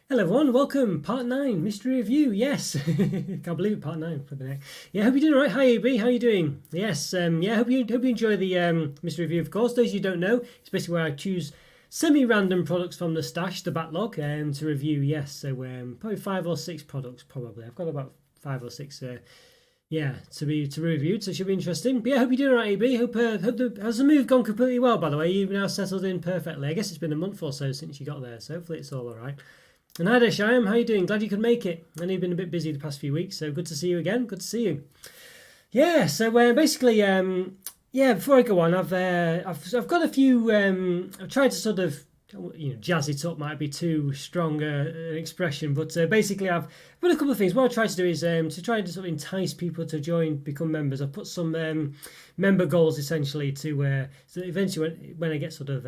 Hello everyone, welcome, part 9, mystery review, yes, can't believe it, part 9, flipping heck. Yeah, hope you're doing alright, hi AB, how you doing? Yes, yeah, hope you enjoy the mystery review, of course. Those of you who don't know, it's basically where I choose semi-random products from the stash, the backlog, to review, yes, so probably 5 or 6 products, probably. I've got about 5 or 6, yeah, to be reviewed, so it should be interesting. But yeah, hope you're doing alright, AB, has the move gone completely well, by the way? You've now settled in perfectly. I guess it's been a month or so since you got there, so hopefully it's all alright. And hi there, Shyam. How you doing? Glad you could make it. I know you've been a bit busy the past few weeks, so good to see you again. Good to see you. Yeah. So basically, yeah. Before I go on, I've got a few. I've tried to sort of, jazz it up. Might be too strong an expression, but basically, I've put a couple of things. What I try to do is to try to sort of entice people to become members. I've put some member goals essentially to so eventually when I get sort of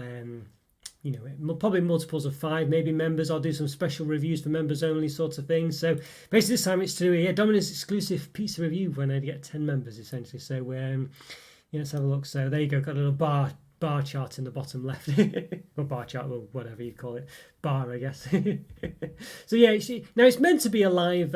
probably multiples of 5 maybe members. I'll do some special reviews for members only sorts of things. So basically this time it's to Dominus exclusive pizza review when I get 10 members essentially. So let's have a look. So there you go, got a little bar chart in the bottom left, or bar chart, or whatever you call it, bar I guess. So yeah, now it's meant to be a live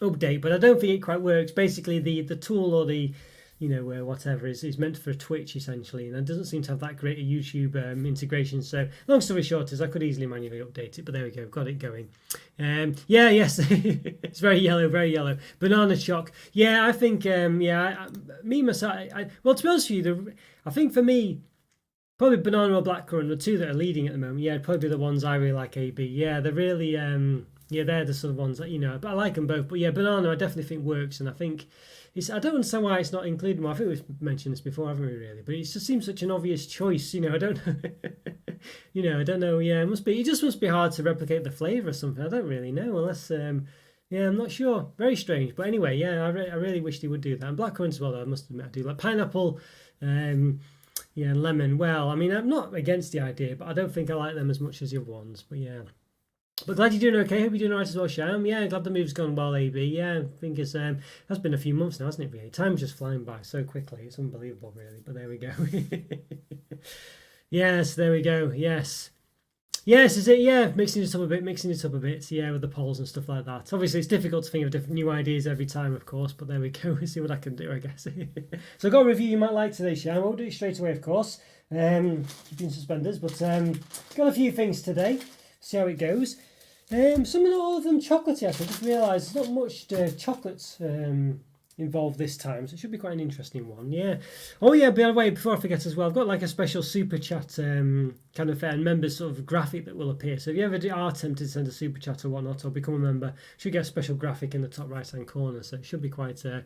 update, but I don't think it quite works. Basically the tool or the whatever is meant for Twitch essentially, and it doesn't seem to have that great a YouTube integration. So long story short is I could easily manually update it, but there we go, got it going. Yes, it's very yellow. Banana choc. Yeah, I think me myself. Well, to be honest with you, I think for me, probably banana or blackcurrant, the two that are leading at the moment. Yeah, probably the ones I really like. AB. Yeah, they're really yeah, they're the sort of ones that but I like them both. But yeah, banana I definitely think works, and I think. I don't understand why it's not included more. I think we've mentioned this before, haven't we, really? But it just seems such an obvious choice. I don't I don't know. Yeah, it just must be hard to replicate the flavour or something. I don't really know, unless, yeah, I'm not sure. Very strange. But anyway, yeah, I really wish they would do that. And blackcurrant as well, though, I must admit, I do like pineapple, yeah, and lemon. Well, I mean, I'm not against the idea, but I don't think I like them as much as the other ones. But yeah. But glad you're doing okay. Hope you're doing alright as well, Sham. Yeah, glad the move's gone well, AB. Yeah, I think it's has been a few months now, hasn't it? Really, time's just flying by so quickly. It's unbelievable, really. But there we go. Yes, there we go. Yes, is it? Yeah, mixing it up a bit. Yeah, with the polls and stuff like that. Obviously, it's difficult to think of different new ideas every time, of course. But there we go. We'll see what I can do, I guess. So I've got a review you might like today, Sham. I won't do it straight away, of course. Keeping suspenders, but got a few things today. See how it goes. All of them chocolatey. I just realised there's not much chocolates involved this time, so it should be quite an interesting one. Yeah. Oh yeah. By the way, before I forget as well, I've got like a special super chat kind of and members sort of graphic that will appear. So if you ever are tempted to send a super chat or whatnot, or become a member, you should get a special graphic in the top right hand corner. So it should be quite an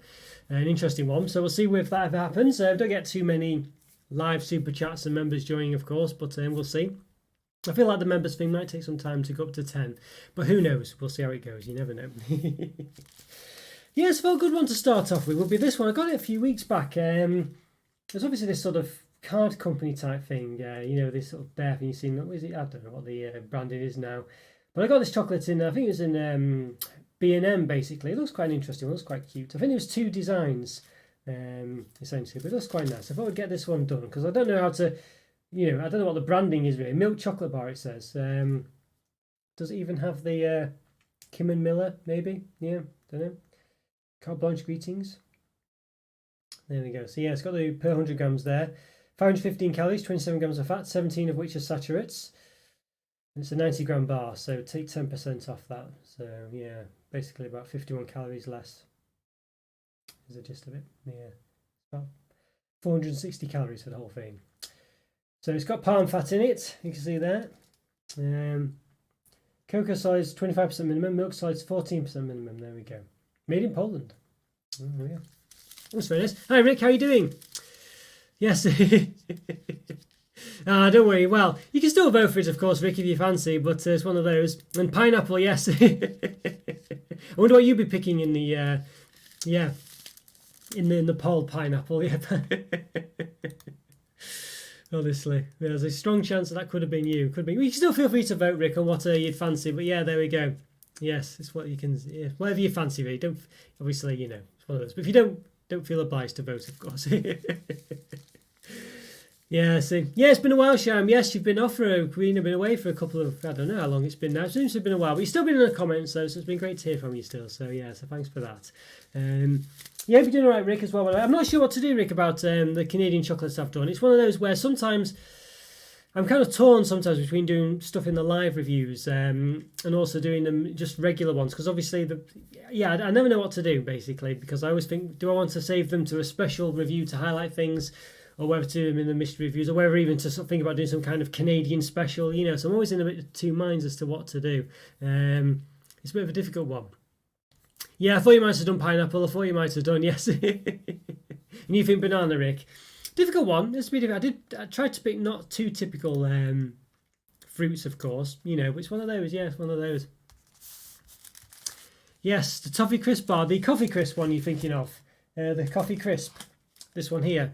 interesting one. So we'll see if that ever happens. Don't get too many live super chats and members joining, of course, but we'll see. I feel like the members thing might take some time to go up to 10, but who knows? We'll see how it goes. You never know. Yes, well, a good one to start off with would be this one. I got it a few weeks back. There's obviously this sort of card company type thing. This sort of bear thing you've seen. What is it? I don't know what the branding is now. But I got this chocolate in, I think it was in B&M basically. It looks quite an interesting one. It looks quite cute. I think there was 2 designs essentially, but it looks quite nice. I thought I'd get this one done because I don't know how to... I don't know what the branding is really. Milk chocolate bar, it says. Does it even have the Kim and Miller, maybe? Yeah, don't know. Carte blanche greetings. There we go. So yeah, it's got the per 100 grams there. 515 calories, 27 grams of fat, 17 of which are saturates. And it's a 90 gram bar, so take 10% off that. So yeah, basically about 51 calories less is the gist of it. Yeah, about 460 calories for the whole thing. So it's got palm fat in it, you can see that. Cocoa size 25% minimum, milk size 14% minimum. There we go. Made in Poland. Oh, yeah. That's very nice. Hi Rick, how are you doing? Yes. Don't worry. Well, you can still vote for it, of course, Rick, if you fancy, but it's one of those. And pineapple, yes. I wonder what you'd be picking in the in the poll. Pineapple, yeah. Honestly, there's a strong chance that could have been you. Could be. You can still feel free to vote, Rick, on what you'd fancy. But yeah, there we go. Yes, it's what you can. Yeah, whatever you fancy, really. Don't obviously, it's one of those. But if you don't feel obliged to vote, of course. Yeah, see. Yeah, it's been a while, Sham. Yes, you've been off for been away for a couple of, I don't know how long it's been now. It seems to have been a while, but you've still been in the comments, though, so it's been great to hear from you still. So, yeah, so thanks for that. Yeah, you're doing all right, Rick, as well. I'm not sure what to do, Rick, about the Canadian chocolates I've done. It's one of those where sometimes I'm kind of torn sometimes between doing stuff in the live reviews and also doing them just regular ones, because obviously, I never know what to do, basically, because I always think, do I want to save them to a special review to highlight things, or whether to do them in the mystery reviews, or whether even to think about doing some kind of Canadian special, so I'm always in a bit of two minds as to what to do. It's a bit of a difficult one. Yeah, I thought you might have done pineapple. I thought you might have done, yes. And you think banana, Rick? Difficult one. It's a bit difficult. I tried to pick not too typical fruits, of course. But it's one of those. Yeah, it's one of those. Yes, the toffee crisp bar, the coffee crisp one you're thinking of. The coffee crisp. This one here.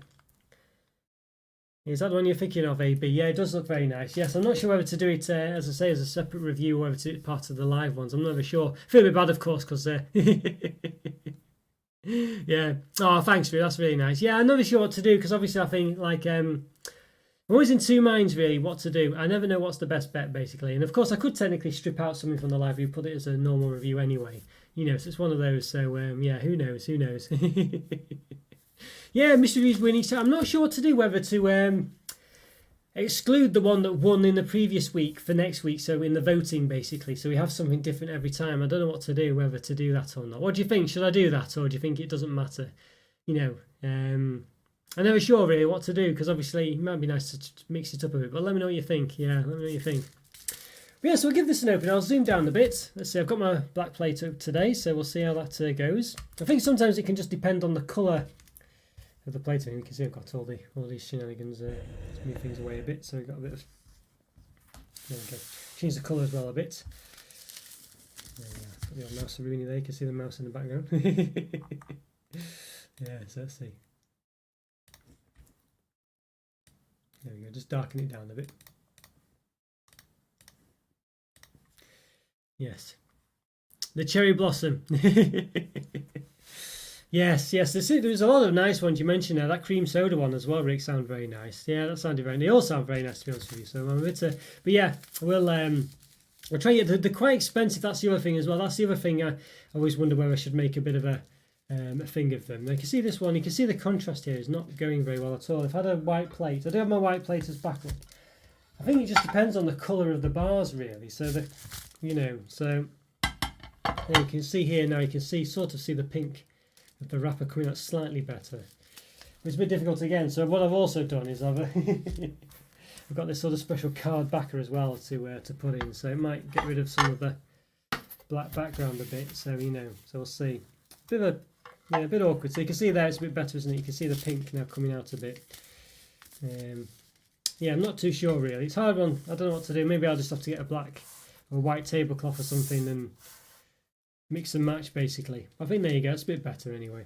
Is that the one you're thinking of, AB? Yeah, it does look very nice. Yes, I'm not sure whether to do it, as I say, as a separate review or whether to do it part of the live ones. I'm never sure. I feel a bit bad, of course, because... yeah. Oh, thanks, Ru. That's really nice. Yeah, I'm never sure what to do, because obviously I think, I'm always in two minds, really, what to do. I never know what's the best bet, basically. And, of course, I could technically strip out something from the live review, put it as a normal review anyway. So it's one of those. So, yeah, who knows? Who knows? Yeah, mystery reviews winning. So I'm not sure what to do, whether to exclude the one that won in the previous week for next week, so in the voting, basically. So we have something different every time. I don't know what to do, whether to do that or not. What do you think? Should I do that, or do you think it doesn't matter? I'm never sure, really, what to do, because obviously it might be nice to mix it up a bit. But let me know what you think. Yeah, let me know what you think. But yeah, so we'll give this an open. I'll zoom down a bit. Let's see, I've got my black plate up today, so we'll see how that goes. I think sometimes it can just depend on the colour of the plate. You can see I've got all these shenanigans. Let's move things away a bit, so we've got a bit of... There we go. Change the colour as well a bit. There we go. Got the old mouse Rooney there. You can see the mouse in the background. Yeah, so let's see. There we go. Just darken it down a bit. Yes. The cherry blossom. Yes. There's a lot of nice ones you mentioned there. That cream soda one as well, Rick, sounded very nice. Yeah, that sounded very nice. They all sound very nice, to be honest with you. So I'm a bit, but yeah, we'll try to get. They're quite expensive. That's the other thing as well. That's the other thing. I always wonder whether I should make a bit of a thing of them. Now, you can see this one. You can see the contrast here is not going very well at all. I've had a white plate. I do have my white plate as backup. I think it just depends on the colour of the bars, really. So so you can see here now. You can sort of see the pink of the wrapper coming out slightly better. It's a bit difficult again. So what I've also done is I've got this sort of special card backer as well to put in. So it might get rid of some of the black background a bit. So so we'll see. A bit awkward. So you can see there it's a bit better, isn't it? You can see the pink now coming out a bit. Yeah, I'm not too sure really. It's a hard one. I don't know what to do. Maybe I'll just have to get a black or white tablecloth or something and mix and match, basically. I think there you go. It's a bit better anyway.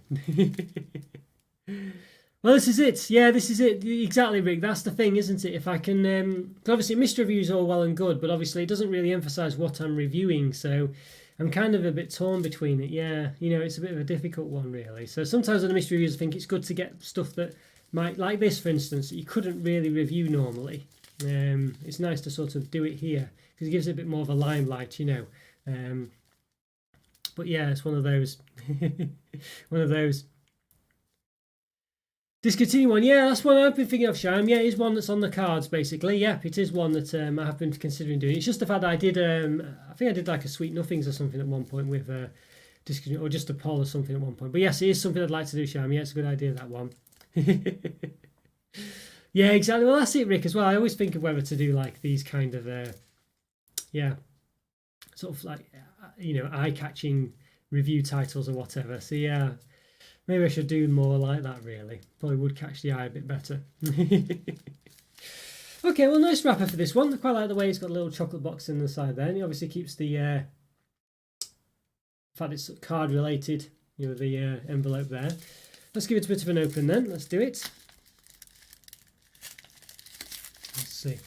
Well, this is it. Yeah, this is it. Exactly, Rick. That's the thing, isn't it? If I can... obviously, mystery reviews are all well and good, but obviously it doesn't really emphasise what I'm reviewing, so I'm kind of a bit torn between it. Yeah, it's a bit of a difficult one, really. So sometimes on the mystery reviews, I think it's good to get stuff that might... like this, for instance, that you couldn't really review normally. It's nice to sort of do it here, because it gives it a bit more of a limelight, But yeah, it's one of those. One of those. Discontinue one. Yeah, that's one I've been thinking of, Sham. Yeah, it is one that's on the cards, basically. Yep, it is one that I have been considering doing. It's just the fact that I did, I think I did like a Sweet Nothings or something at one point with Discontinue, or just a poll or something at one point. But yes, it is something I'd like to do, Sham. Yeah, it's a good idea, that one. Yeah, exactly. Well, that's it, Rick, as well. I always think of whether to do like these kind of, sort of like, eye-catching review titles or whatever. So yeah, maybe I should do more like that, really. Probably would catch the eye a bit better. Okay, well, nice wrapper for this one. I quite like the way it's got a little chocolate box in the side there. And it obviously keeps the fact it's card related, the envelope there. Let's give it a bit of an open then. Let's do it. Let's see.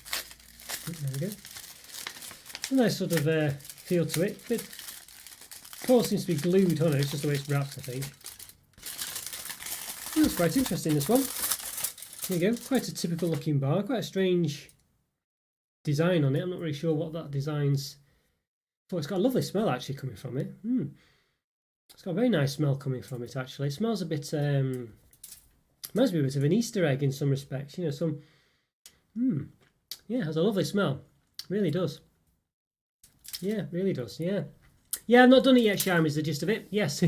There we go. A nice sort of feel to it. Of course, seems to be glued on it. It's just the way it's wrapped, I think. That's quite interesting, this one. There you go. Quite a typical looking bar. Quite a strange design on it. I'm not really sure what that design's for. It's got a lovely smell actually coming from it. It's got a very nice smell coming from it actually. It smells a bit, reminds me a bit of an Easter egg in some respects. You know, some, yeah, it has a lovely smell. Really does. Yeah, really does. Yeah. Yeah, I've not done it yet, Sham, is the gist of it. Yes.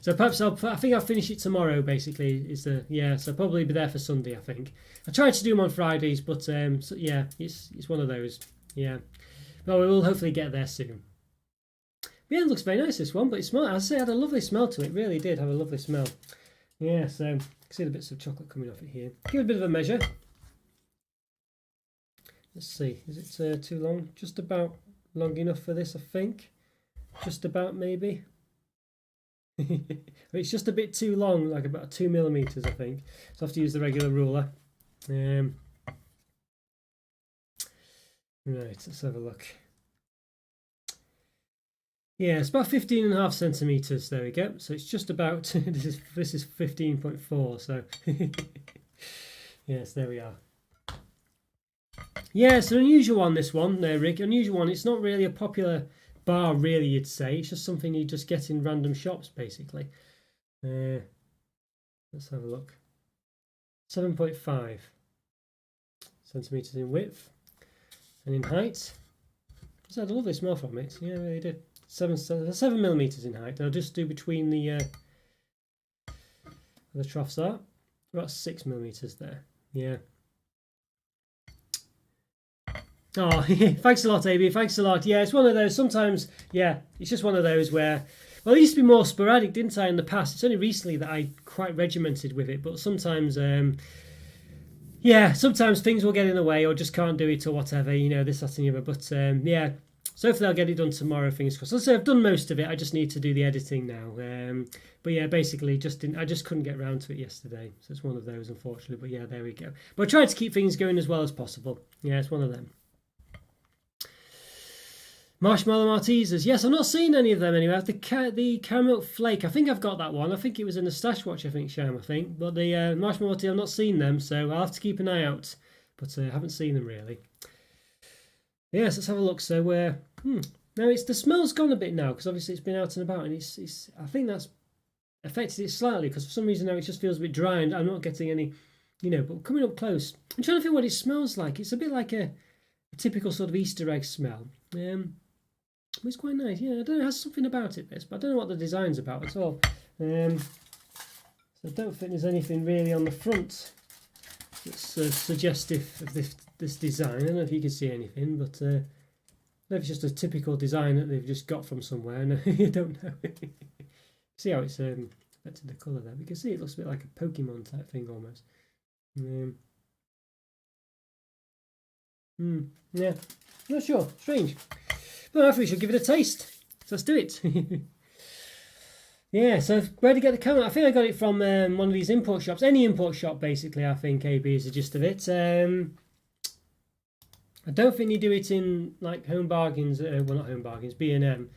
So perhaps I think I'll finish it tomorrow, basically. So I'll probably be there for Sunday, I think. I tried to do them on Fridays, but so, yeah, it's one of those. Yeah. Well, we will hopefully get there soon. Yeah, it looks very nice, this one, but it smelled, as I say, it had a lovely smell to it. It really did have a lovely smell. Yeah, so you can see the bits of chocolate coming off it here. Give it a bit of a measure. Let's see, is it too long? Just about long enough for this, I think. Just about, maybe. It's just a bit too long, like about 2 millimeters, I think. So I have to use the regular ruler. Right, let's have a look. Yeah, it's about 15.5 centimeters. There we go. So it's just about. This is 15.4. So yes, there we are. Yeah, it's an unusual one. This one, there, Rick. Unusual one. It's not really a popular bar, really. You'd say it's just something you just get in random shops, basically. Let's have a look. 7.5 centimeters in width and in height. It's had a lovely smell from it. Yeah, it really did. 7 millimeters in height. I'll just do between the troughs are about 6 millimeters there. Yeah. Oh, thanks a lot, AB. Thanks a lot. Yeah, it's one of those. Sometimes, yeah, it's just one of those where. Well, it used to be more sporadic, didn't I, in the past? It's only recently that I quite regimented with it. But sometimes, yeah, sometimes things will get in the way or just can't do it or whatever. You know, this, that, and the other. But yeah. So hopefully I'll get it done tomorrow, fingers crossed. Let's say I've done most of it. I just need to do the editing now. But yeah, basically, I just couldn't get around to it yesterday. So it's one of those, unfortunately. But yeah, there we go. But I tried to keep things going as well as possible. Yeah, it's one of them. Marshmallow Maltesers. Yes, I've not seen any of them anyway. I have the caramel flake. I think I've got that one. I think it was in the stash watch, I think, Sham, I think. But the Marshmallow Maltesers, I've not seen them, so I'll have to keep an eye out. But I haven't seen them, really. Yes, let's have a look. So now the smell's gone a bit now because obviously it's been out and about, and it's I think that's affected it slightly because for some reason now it just feels a bit dry and I'm not getting any, you know. But coming up close, I'm trying to think what it smells like. It's a bit like a typical sort of Easter egg smell. It's quite nice. Yeah, I don't know. It has something about it, this, but I don't know what the design's about at all. So I don't think there's anything really on the front that's suggestive of this design. I don't know if you can see anything, but maybe it's just a typical design that they've just got from somewhere. No, you don't know. See how it's affected the colour there. You can see it looks a bit like a Pokemon type thing almost. Yeah, not sure. Strange. But I think we should give it a taste. So let's do it. Yeah, so where to get the camera? I think I got it from one of these import shops. Any import shop, basically, I think, AB is the gist of it. I don't think you do it in, like, Home Bargains. Well, not Home Bargains, B&M.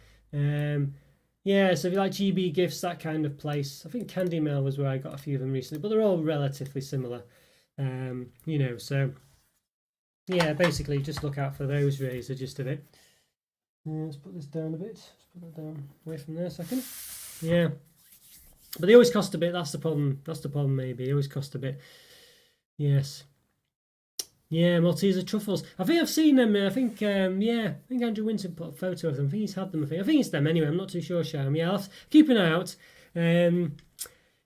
Yeah, so if you like GB Gifts, that kind of place. I think Candy Mail was where I got a few of them recently, but they're all relatively similar. You know, so... Yeah, basically, just look out for those, really, is the gist of it. Let's put this down a bit. Let's put that down away from there a second. Yeah. But they always cost a bit. That's the problem. That's the problem, maybe. They always cost a bit. Yes. Yeah, Malteser truffles. I think I've seen them. I think, yeah, I think Andrew Winton put a photo of them. I think he's had them. I think it's them anyway. I'm not too sure, Sham. Yeah, I'll have to keep an eye out.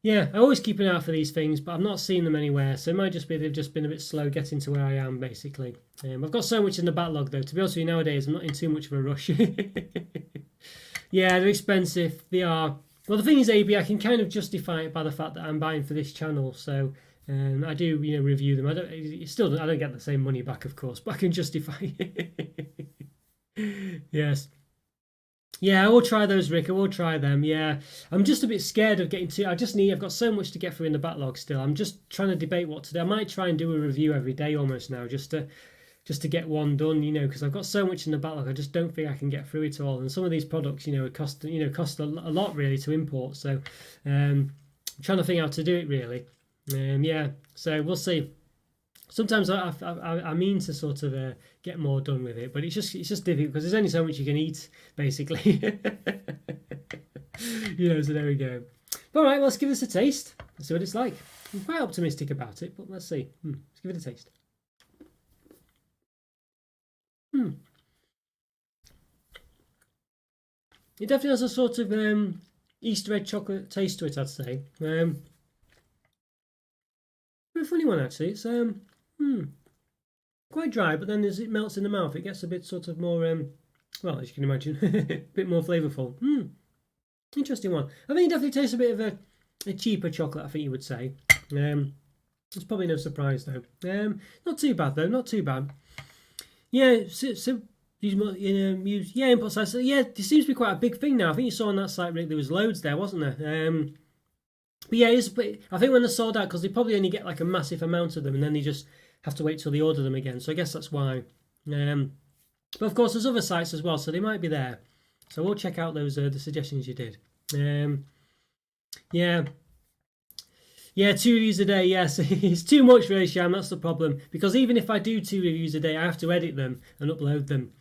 Yeah, I always keep an eye out for these things, but I've not seen them anywhere. So it might just be they've just been a bit slow getting to where I am, basically. I've got so much in the backlog, though. To be honest with you, nowadays, I'm not in too much of a rush. Yeah, they're expensive. They are. Well, the thing is, AB, I can kind of justify it by the fact that I'm buying for this channel. So I do, you know, review them. I don't get the same money back, of course, but I can justify it. Yes. Yeah, I will try those, Rick. I will try them. Yeah, I'm just a bit scared of getting to. I've got so much to get through in the backlog still. I'm just trying to debate what to do. I might try and do a review every day almost now, just to get one done. You know, because I've got so much in the backlog. I just don't think I can get through it all. And some of these products, you know, cost a lot really to import. So, I'm trying to think how to do it really. Yeah, so we'll see. Sometimes I mean to sort of get more done with it, but it's just difficult because there's only so much you can eat, basically. So there we go. All right, let's give this a taste. Let's see what it's like. I'm quite optimistic about it, but let's see. Let's give it a taste. It definitely has a sort of Easter egg chocolate taste to it, I'd say. A funny one actually. It's quite dry, but then as it melts in the mouth, it gets a bit sort of more well, as you can imagine, a bit more flavourful. Interesting one. I think it definitely tastes a bit of a cheaper chocolate, I think you would say. It's probably no surprise though. Not too bad though, not too bad. Yeah, so input size. So, yeah, there seems to be quite a big thing now. I think you saw on that site, Rick, there was loads there, wasn't there? But yeah, I think when they're sold out, because they probably only get like a massive amount of them, and then they just have to wait till they order them again. So I guess that's why. But of course, there's other sites as well, so they might be there. So we'll check out those the suggestions you did. Yeah, 2 reviews a day. Yes, it's too much really, Sham. That's the problem, because even if I do 2 reviews a day, I have to edit them and upload them.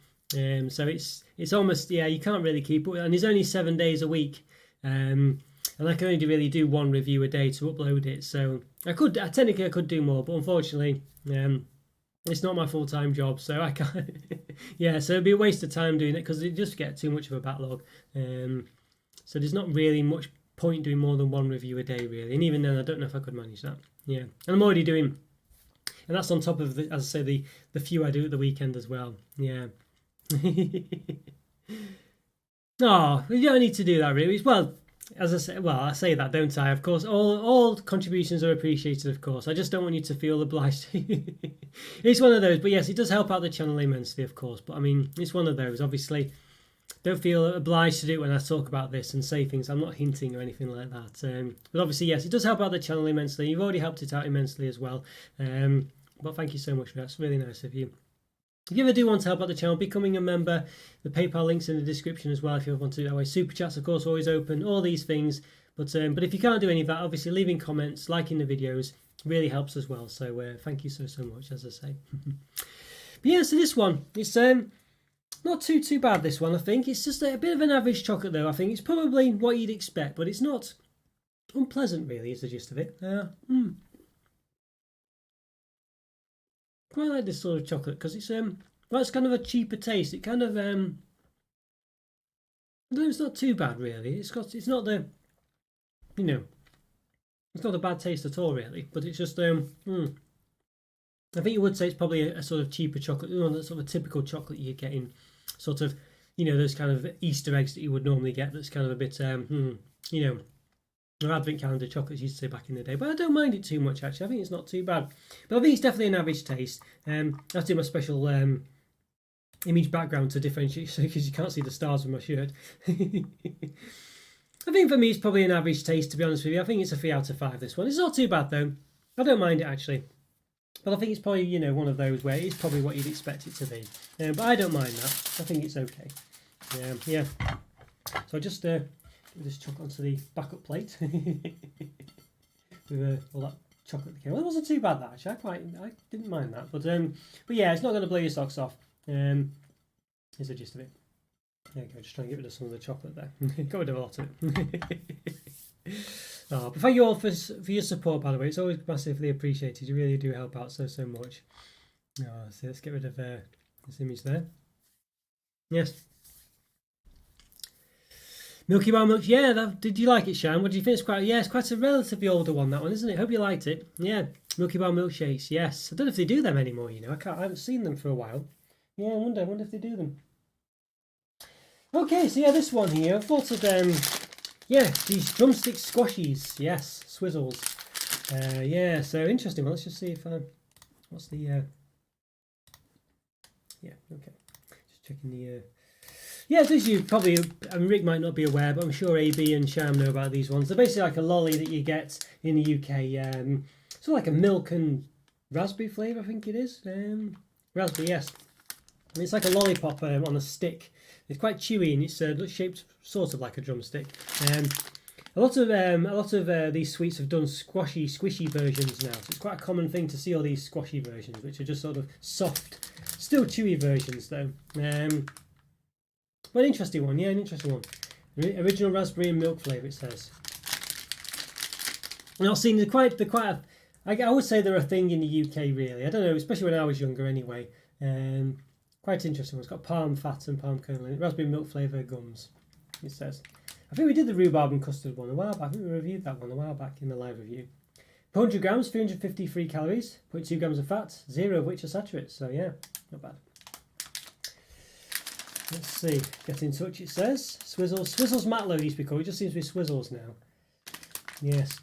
So it's almost, you can't really keep up. And there's only 7 days a week. And I can only really do 1 review a day to upload it. So technically I could do more, but unfortunately, it's not my full-time job, so I can't. So it'd be a waste of time doing it because it just get too much of a backlog. So there's not really much point doing more than 1 review a day, really. And even then, I don't know if I could manage that. Yeah, and I'm already doing, and that's on top of as I say, the few I do at the weekend as well. Yeah. No, you don't need to do that, really. Well, as I say, I say that, don't I? Of course, all contributions are appreciated, of course. I just don't want you to feel obliged. It's one of those, but yes, it does help out the channel immensely, of course. But I mean, it's one of those. Obviously, don't feel obliged to do it when I talk about this and say things. I'm not hinting or anything like that. But obviously, yes, it does help out the channel immensely. You've already helped it out immensely as well. But thank you so much for that. It's really nice of you. If you ever do want to help out the channel, becoming a member, the PayPal link's in the description as well if you ever want to do it that way. Super chats, of course, always open, all these things. But if you can't do any of that, obviously leaving comments, liking the videos really helps as well. So thank you so much, as I say. But yeah, so this one, it's not too bad, this one, I think. It's just a bit of an average chocolate, though. I think it's probably what you'd expect, but it's not unpleasant, really, is the gist of it. Quite like this sort of chocolate because it's it's kind of a cheaper taste. It kind of no, it's not too bad really. It's not the it's not a bad taste at all really. But it's just I think you would say it's probably a sort of cheaper chocolate, that sort of typical chocolate you get in sort of those kind of Easter eggs that you would normally get. That's kind of a bit or advent calendar chocolates used to say back in the day, but I don't mind it too much actually. I think it's not too bad, but I think it's definitely an average taste. I have to do my special image background to differentiate because you can't see the stars on my shirt. I think for me it's probably an average taste, to be honest with you. I think it's a 3 out of 5, this one. It's not too bad though. I don't mind it actually, but I think it's probably one of those where it's probably what you'd expect it to be. But I don't mind that. I think it's okay. Yeah. So I just chuck onto the backup plate with all that chocolate that came. Well, it wasn't too bad that actually. I didn't mind that, but yeah, it's not going to blow your socks off. Is the gist of it. There you go. Just trying to get rid of some of the chocolate there. Got rid of a lot of it. But thank you all for your support, by the way. It's always massively appreciated. You really do help out so much. So let's get rid of this image there. Yes. Milky Bar Milkshakes, yeah, did you like it, Shan? What do you think? It's quite a relatively older one, that one, isn't it? Hope you liked it. Yeah, Milky Bar Milkshakes, yes. I don't know if they do them anymore, I haven't seen them for a while. Yeah, I wonder if they do them. Okay, so yeah, this one here, I thought of, these Drumstick Squashies, yes, Swizzles. Yeah, so interesting one. Let's just see if, what's the, yeah, okay. Just checking the, yeah, as you probably, Rick might not be aware, but I'm sure AB and Sham know about these ones. They're basically like a lolly that you get in the UK. Sort of like a milk and raspberry flavour, I think it is. Raspberry, yes. And it's like a lollipop on a stick. It's quite chewy and it's shaped sort of like a drumstick. A lot of these sweets have done squishy versions now. So it's quite a common thing to see all these squashy versions, which are just sort of soft, still chewy versions though. But an interesting one, yeah, an interesting one. Original raspberry and milk flavour, it says. And I've seen I would say they're a thing in the UK really. I don't know, especially when I was younger anyway. Quite interesting one. It's got palm fat and palm kernel in it. Raspberry milk flavour gums, it says. I think we did the rhubarb and custard one a while back. I think we reviewed that one a while back in the live review. 100 grams, 353 calories, 0.2 grams of fat, 0 of which are saturates. So yeah, not bad. Let's see. Get in touch, it says. Swizzles. Swizzles Matlow used to be called. It just seems to be Swizzles now. Yes.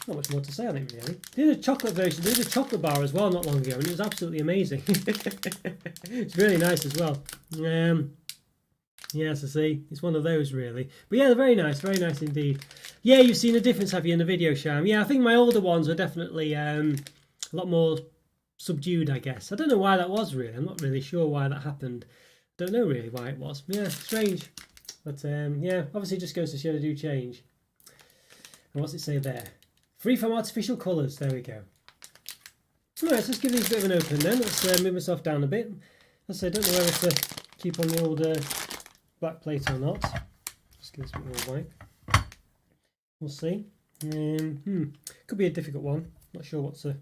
Not much more to say on it really. They did a chocolate version. They did a chocolate bar as well not long ago, and it was absolutely amazing. It's really nice as well. Yes, I see. It's one of those really. But yeah, they're very nice indeed. Yeah, you've seen a difference, have you, in the video, Sham? Yeah, I think my older ones are definitely a lot more subdued, I guess. I don't know why that was really. I'm not really sure why that happened. Don't know really why it was. Yeah, strange. But yeah, obviously it just goes to show they do change. And what's it say there? Free from artificial colours. There we go. Alright, so let's give these a bit of an open then. Let's move myself down a bit. As I say, I don't know whether to keep on the old black plate or not. Just give this a bit more wipe. We'll see. Could be a difficult one. Not sure what's the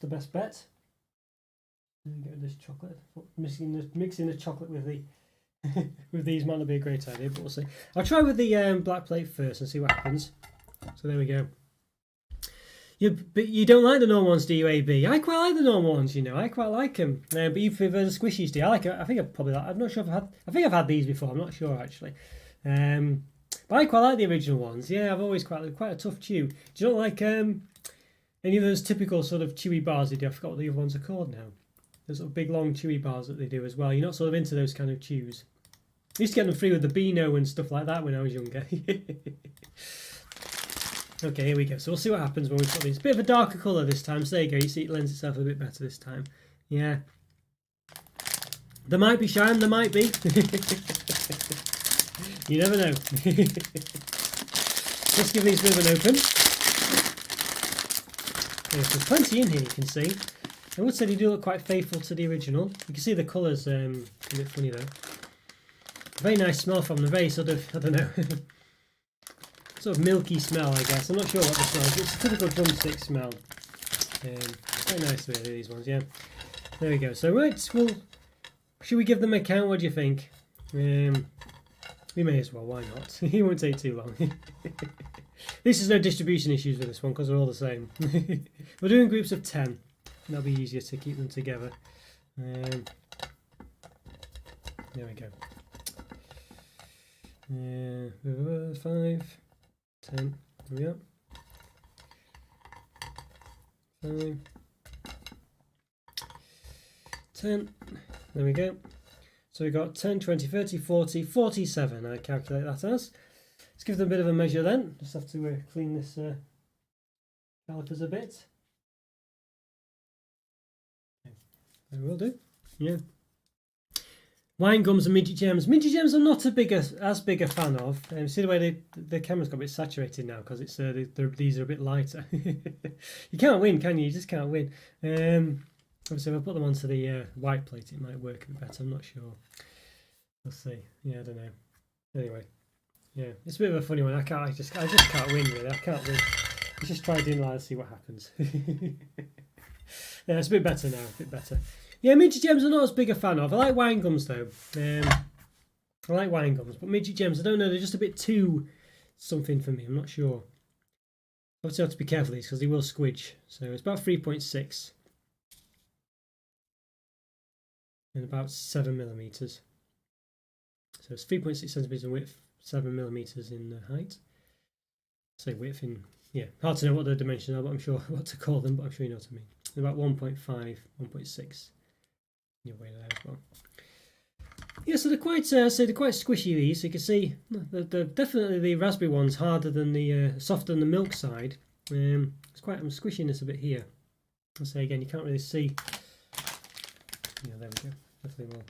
best bet. Get this chocolate. Mixing the chocolate with the with these might not be a great idea, but we'll see. I'll try with the black plate first and see what happens. So there we go. But you don't like the normal ones, do you, AB? I quite like the normal ones, you know. I quite like them. But you prefer the squishies, do you? I like it. I think I've probably. I'm not sure if I think I've had these before. I'm not sure actually. But I quite like the original ones. Yeah, I've always quite a tough chew. Do you not like any of those typical sort of chewy bars they do? I forgot what the other ones are called now. Those sort of big long chewy bars that they do as well. You're not sort of into those kind of chews. I used to get them free with the Beano and stuff like that when I was younger. Okay, here we go. So we'll see what happens when we put these. Bit of a darker colour this time. So there you go. You see it lends itself a bit better this time. Yeah. There might be shine, there might be. You never know. Let's give these a bit of an open. There's plenty in here, you can see. I would say they do look quite faithful to the original. You can see the colours a bit funny though. Very nice smell from them. Very sort of, I don't know, sort of milky smell, I guess. I'm not sure what the smell is. It's a typical drumstick smell. Quite nice really, these ones, yeah. There we go. So right, well, should we give them a count? What do you think? We may as well, why not? It won't take too long. This is no distribution issues with this one because they're all the same. We're doing groups of 10. That'll be easier to keep them together. There we go. 5, 10. There we go. 5, 10. There we go. So we've got 10, 20, 30, 40, 47. I calculate that as. Let's give them a bit of a measure then. Just have to clean this calipers a bit. There will do. Yeah. Wine gums and midget gems. Midget gems I'm not as big a fan of. See the way the camera's got a bit saturated now because it's these are a bit lighter. You can't win, can you? You just can't win. Obviously, if I put them onto the white plate, it might work a bit better. I'm not sure. We'll see. Yeah, I don't know. Anyway, yeah, it's a bit of a funny one. I just can't win really. I can't win. Let's just try doing that and see what happens. Yeah, it's a bit better now. A bit better. Yeah, midget gems I'm not as big a fan of. I like wine gums though. I like wine gums, but midget gems I don't know. They're just a bit too something for me. I'm not sure. Obviously, I have to be careful with these because they will squidge. So it's about 3.6. And about 7 millimeters. So it's 3.6 centimeters in width, 7 millimeters in height. Say width in, yeah, hard to know what the dimensions are, but I'm sure what to call them, but I'm sure you know what I mean. About 1.5, 1.6. Your way there as well. Yeah, so they're quite, they're quite squishy these. So you can see they're definitely the raspberry ones harder than the softer than the milk side. It's quite I'm squishing this a bit here. I'll say again, you can't really see. Yeah, there we go. Definitely will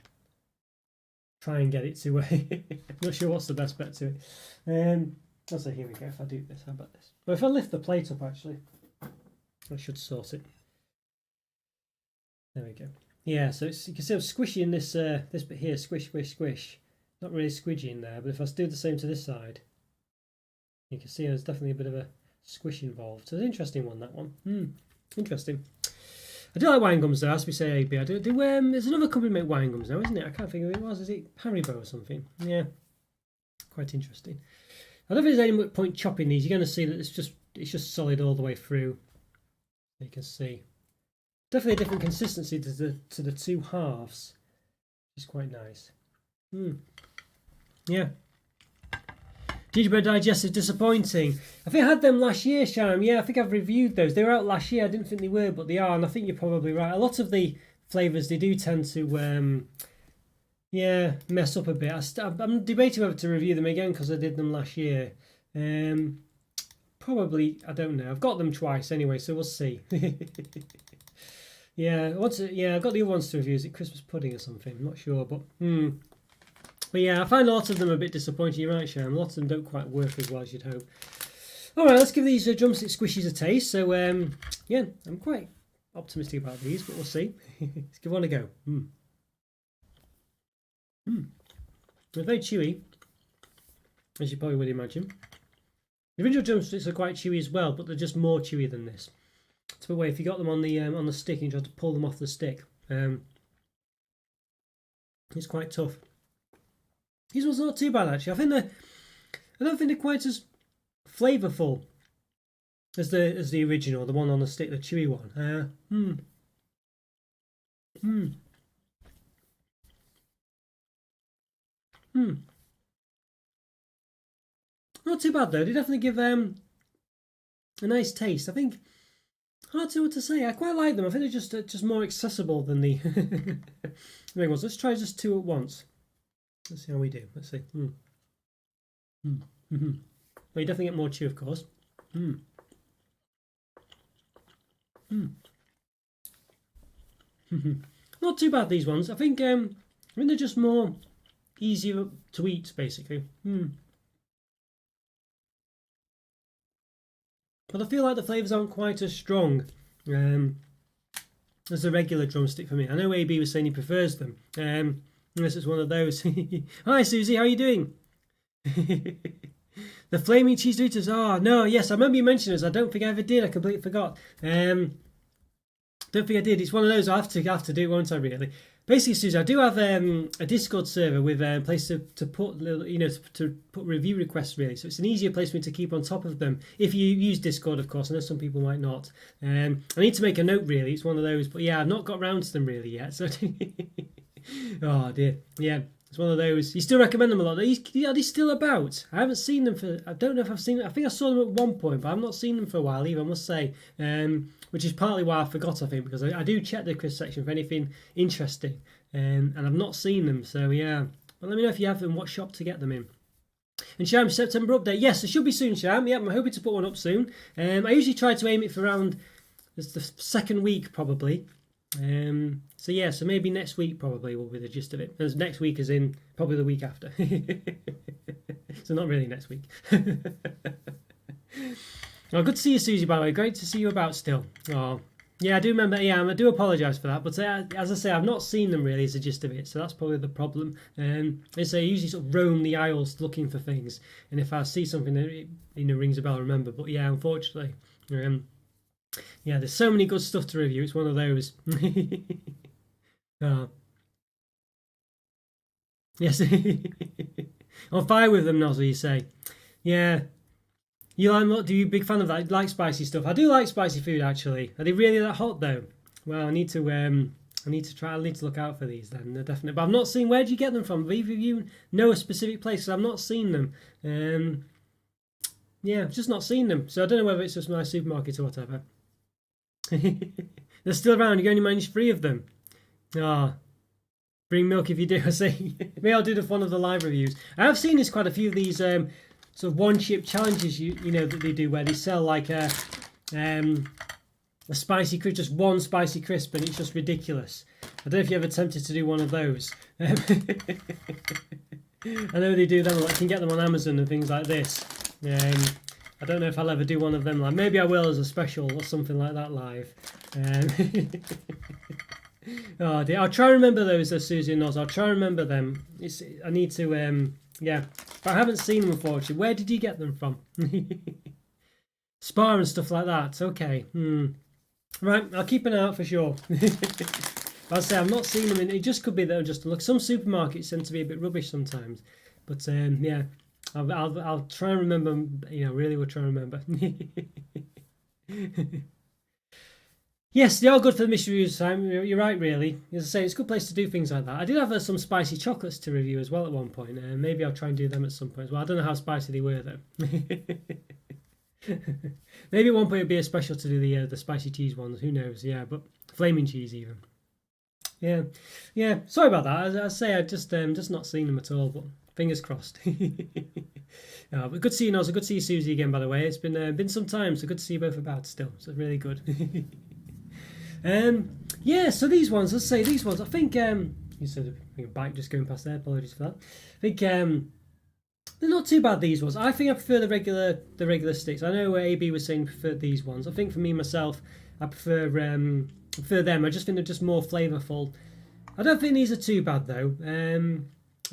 try and get it to. I'm not sure what's the best bet to it. I'll say, here we go. If I do this, how about this? Well, if I lift the plate up, actually, I should sort it. There we go. Yeah, so it's, you can see I'm squishy in this this bit here, squish, squish, squish. Not really squidgy in there, but if I do the same to this side, you can see there's definitely a bit of a squish involved. So it's an interesting one, that one. Interesting. I do like wine gums though, as we say, AB. I do. There's another company that make wine gums now, isn't it? I can't think of who it was. Is it Haribo or something? Yeah, quite interesting. I don't think there's any point chopping these. You're going to see that it's just solid all the way through. You can see definitely a different consistency to the two halves, which is quite nice. Yeah. Gingerbread Digest is disappointing. I think I had them last year, Sham. Yeah, I think I've reviewed those. They were out last year. I didn't think they were, but they are, and I think you're probably right. A lot of the flavours, they do tend to, mess up a bit. I'm debating whether to review them again because I did them last year. Probably, I don't know. I've got them twice anyway, so we'll see. Yeah, I've got the other ones to review. Is it Christmas pudding or something? I'm not sure, but But yeah, I find a lot of them a bit disappointing. You're right, Sharon. A lot of them don't quite work as well as you'd hope. All right, let's give these Drumstick Squishies a taste. So, yeah, I'm quite optimistic about these, but we'll see. Let's give one a go. They're very chewy, as you probably would imagine. The original drumsticks are quite chewy as well, but they're just more chewy than this. So, by the way, if you got them on the stick and you try to pull them off the stick, it's quite tough. These ones are not too bad actually. I don't think they're quite as flavourful as the original, the one on the stick, the chewy one. Not too bad though. They definitely give a nice taste. I think I'm not sure what to say. I quite like them. I think they're just more accessible than the big ones. Let's try just two at once. Let's see how we do. Let's see. Well, you definitely get more chew, of course. Not too bad, these ones. I think they're just more easier to eat, basically. But I feel like the flavours aren't quite as strong as the regular drumstick for me. I know AB was saying he prefers them. Unless it's one of those. Hi Susie, how are you doing? The flaming cheese Doritos. Oh no, yes, I remember you mentioning this. I don't think I ever did. I completely forgot. Don't think I did. It's one of those. I have to do it, won't I? Really. Basically, Susie, I do have a Discord server with a place to put to put review requests really. So it's an easier place for me to keep on top of them. If you use Discord, of course. I know some people might not. I need to make a note really. It's one of those. But yeah, I've not got round to them really yet. So. Oh dear, yeah, it's one of those. You still recommend them a lot? Are they still about? I haven't seen them for. I don't know if I've seen them. I think I saw them at one point, but I've not seen them for a while either. I must say, which is partly why I forgot. I think because I do check the quiz section for anything interesting, and I've not seen them. So yeah, but let me know if you have them. What shop to get them in? And Sham, September update. Yes, it should be soon, Sham. Yep, I'm hoping to put one up soon. I usually try to aim it for around the second week probably. So yeah, so maybe next week probably will be the gist of it. As next week is in probably the week after. So not really next week. Oh, good to see you, Susie, by the way. Great to see you about still. Oh, yeah, I do remember. Yeah, I do apologise for that. But as I say, I've not seen them really as the gist of it. So that's probably the problem. As I usually sort of roam the aisles looking for things. And if I see something that rings a bell, I remember. But yeah, unfortunately. Yeah, there's so many good stuff to review. It's one of those. Yes. On fire with them, Nozzle, you say. Yeah. Do you a big fan of that? You like spicy stuff? I do like spicy food, actually. Are they really that hot, though? Well, I need to look out for these, then. They're definitely. But I've not seen... Where do you get them from? Either of you know a specific place? Because I've not seen them. Yeah, I've just not seen them. So I don't know whether it's just my supermarket or whatever. They're still around. You only manage 3 of them. Bring milk if you do. I say. Maybe I'll do one of the live reviews. I have seen quite a few of these sort of one chip challenges. You know that they do where they sell like a spicy crisp, just one spicy crisp, and it's just ridiculous. I don't know if you ever attempted to do one of those. I know they do them. Like, you can get them on Amazon and things like this. I don't know if I'll ever do one of them live. Maybe I will as a special or something like that live. Oh dear, I'll try and remember those, Susie and Oz. I'll try and remember them. I need to, yeah. But I haven't seen them, unfortunately. Where did you get them from? Spar and stuff like that. Okay. Right, I'll keep an eye out for sure. I'll say I've not seen them. It just could be that just look. Some supermarkets tend to be a bit rubbish sometimes. But yeah, I'll try and remember. You know, really, will try and remember. Yes, they are good for the mystery reviews time. You're right, really. As I say, it's a good place to do things like that. I did have some spicy chocolates to review as well at one point. Maybe I'll try and do them at some point as well. I don't know how spicy they were, though. Maybe at one point it'd be a special to do the spicy cheese ones. Who knows? Yeah, but flaming cheese even. Yeah. Sorry about that. As I say, I just not seen them at all. But fingers crossed. But good to see you, Noz. Good to see you, Susie, again. By the way, it's been some time, so good to see you both about still. So it's really good. Yeah, so these ones, let's say these ones, I think, you said a bike just going past there, apologies for that. I think they're not too bad, these ones. I think I prefer the regular sticks. I know AB was saying preferred these ones. I think for me, myself, I prefer them. I just think they're just more flavourful. I don't think these are too bad, though.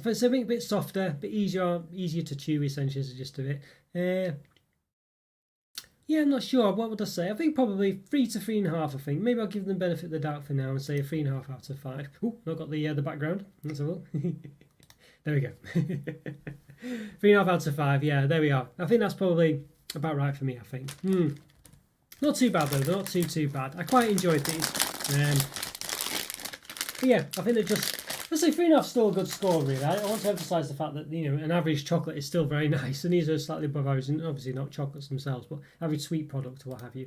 I think a bit softer, a bit easier to chew, essentially, is the gist of it. Yeah, I'm not sure. What would I say? I think probably 3 to 3.5. I think maybe I'll give them the benefit of the doubt for now and say a 3.5 out of 5. Oh, I've got the background. Let's have a look. There we go. 3.5 out of 5. Yeah, there we are. I think that's probably about right for me. I think. Not too bad though. They're not too bad. I quite enjoyed these. But yeah, I think they're just. Let's say 3.5 is still a good score, really. I want to emphasise the fact that an average chocolate is still very nice, and these are slightly above average, and obviously not chocolates themselves, but average sweet product or what have you.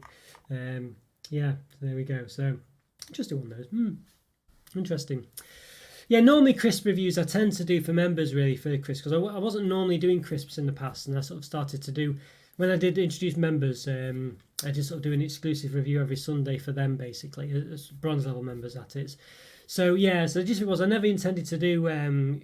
Yeah, so there we go. So just do one of those. Interesting. Yeah, normally crisp reviews I tend to do for members really for crisps because I wasn't normally doing crisps in the past, and I sort of started to do when I did introduce members. I just sort of do an exclusive review every Sunday for them, basically as bronze level members. That is. So yeah, so just because I never intended to do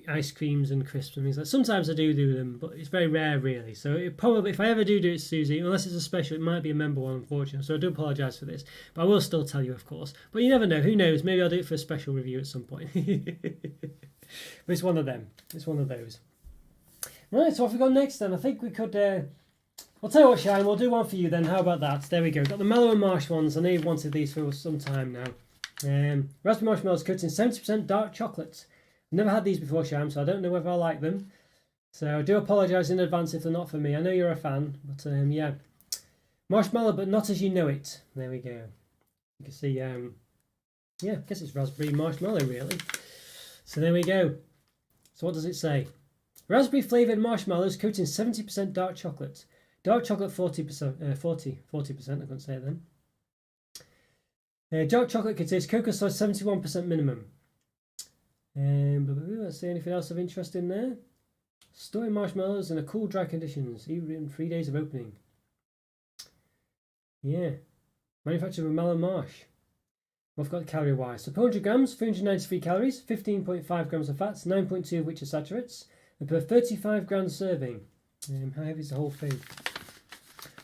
ice creams and crisps and things like that. Sometimes I do them, but it's very rare really. So it probably, if I ever do it, Susie, unless it's a special, it might be a member one, unfortunately. So I do apologise for this, but I will still tell you, of course. But you never know. Who knows? Maybe I'll do it for a special review at some point. But it's one of them. It's one of those. Right. So off we go next. Then I think we could. I'll tell you what, Shine. We'll do one for you then. How about that? There we go. Got the Mallow and Marsh ones. I know you've wanted these for some time now. Raspberry marshmallows coated in 70% dark chocolate. I've never had these before, Sham, so I don't know whether I like them. So I do apologise in advance if they're not for me. I know you're a fan, but yeah. Marshmallow, but not as you know it. There we go. You can see, yeah, I guess it's raspberry marshmallow, really. So there we go. So what does it say? Raspberry flavoured marshmallows coated in 70% dark chocolate. Dark chocolate 40%, 40%, I couldn't say it then. Dark chocolate contains cocoa size 71% minimum. Let's see anything else of interest in there. Storing marshmallows in a cool, dry conditions, even in 3 days of opening. Yeah. Manufactured with Mallow Marsh. We've got calorie wise. So per 100 grams, 393 calories, 15.5 grams of fats, 9.2 of which are saturates, and per 35 grams serving. How heavy is the whole thing?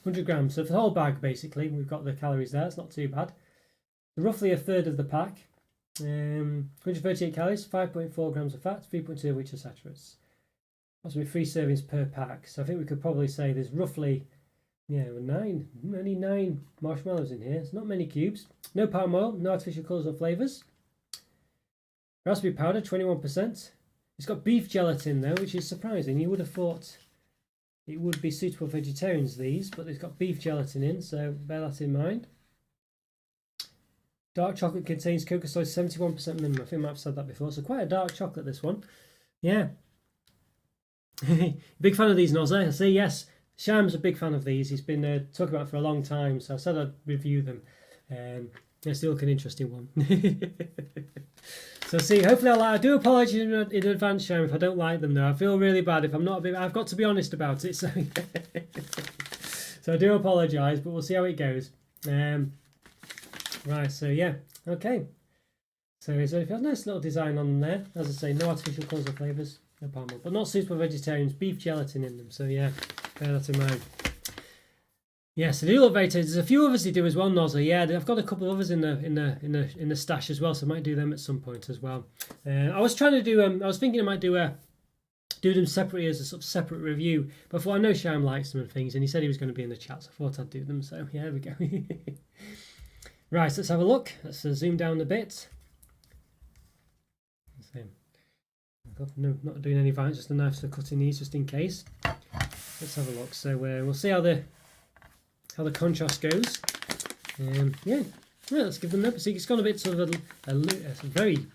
100 grams. So for the whole bag, basically, we've got the calories there. It's not too bad. Roughly a third of the pack, 138 calories, 5.4 grams of fat, 3.2 of which are saturates. Possibly 3 servings per pack. So I think we could probably say there's roughly, only 9 marshmallows in here. It's not many cubes. No palm oil, no artificial colours or flavours. Raspberry powder, 21%. It's got beef gelatin though, which is surprising. You would have thought it would be suitable for vegetarians, these, but it's got beef gelatin in, so bear that in mind. Dark chocolate contains cocoa size 71% minimum. I think I might have said that before. So quite a dark chocolate, this one. Yeah. Big fan of these, Nozza. I say yes. Sham's a big fan of these. He's been talking about it for a long time. So I said I'd review them. They still look an interesting one. So see, hopefully I do apologise in advance, Sham, if I don't like them though. I feel really bad if I'm not a bit. I've got to be honest about it. So, so I do apologise, but we'll see how it goes. Right, so yeah, okay. So it's a nice little design on them there. As I say, no artificial colours or flavours, no palm oil, but not suitable for vegetarians. Beef gelatin in them, so yeah. bear that in mind. Yes, they do look very tasty. There's a few others they do as well, Nozza. Yeah, I've got a couple of others in the stash as well, so I might do them at some point as well. I was trying to do I was thinking I might do them separately as a sort of separate review, but I thought I know Sham likes them and things, and he said he was going to be in the chat, so I thought I'd do them. So yeah, there we go. Right, let's have a look. Let's zoom down a bit. No, not doing any vines, just a knife for cutting these, just in case. Let's have a look. So we'll see how the contrast goes. Yeah, well, let's give them up. See, it's gone a bit sort of a very,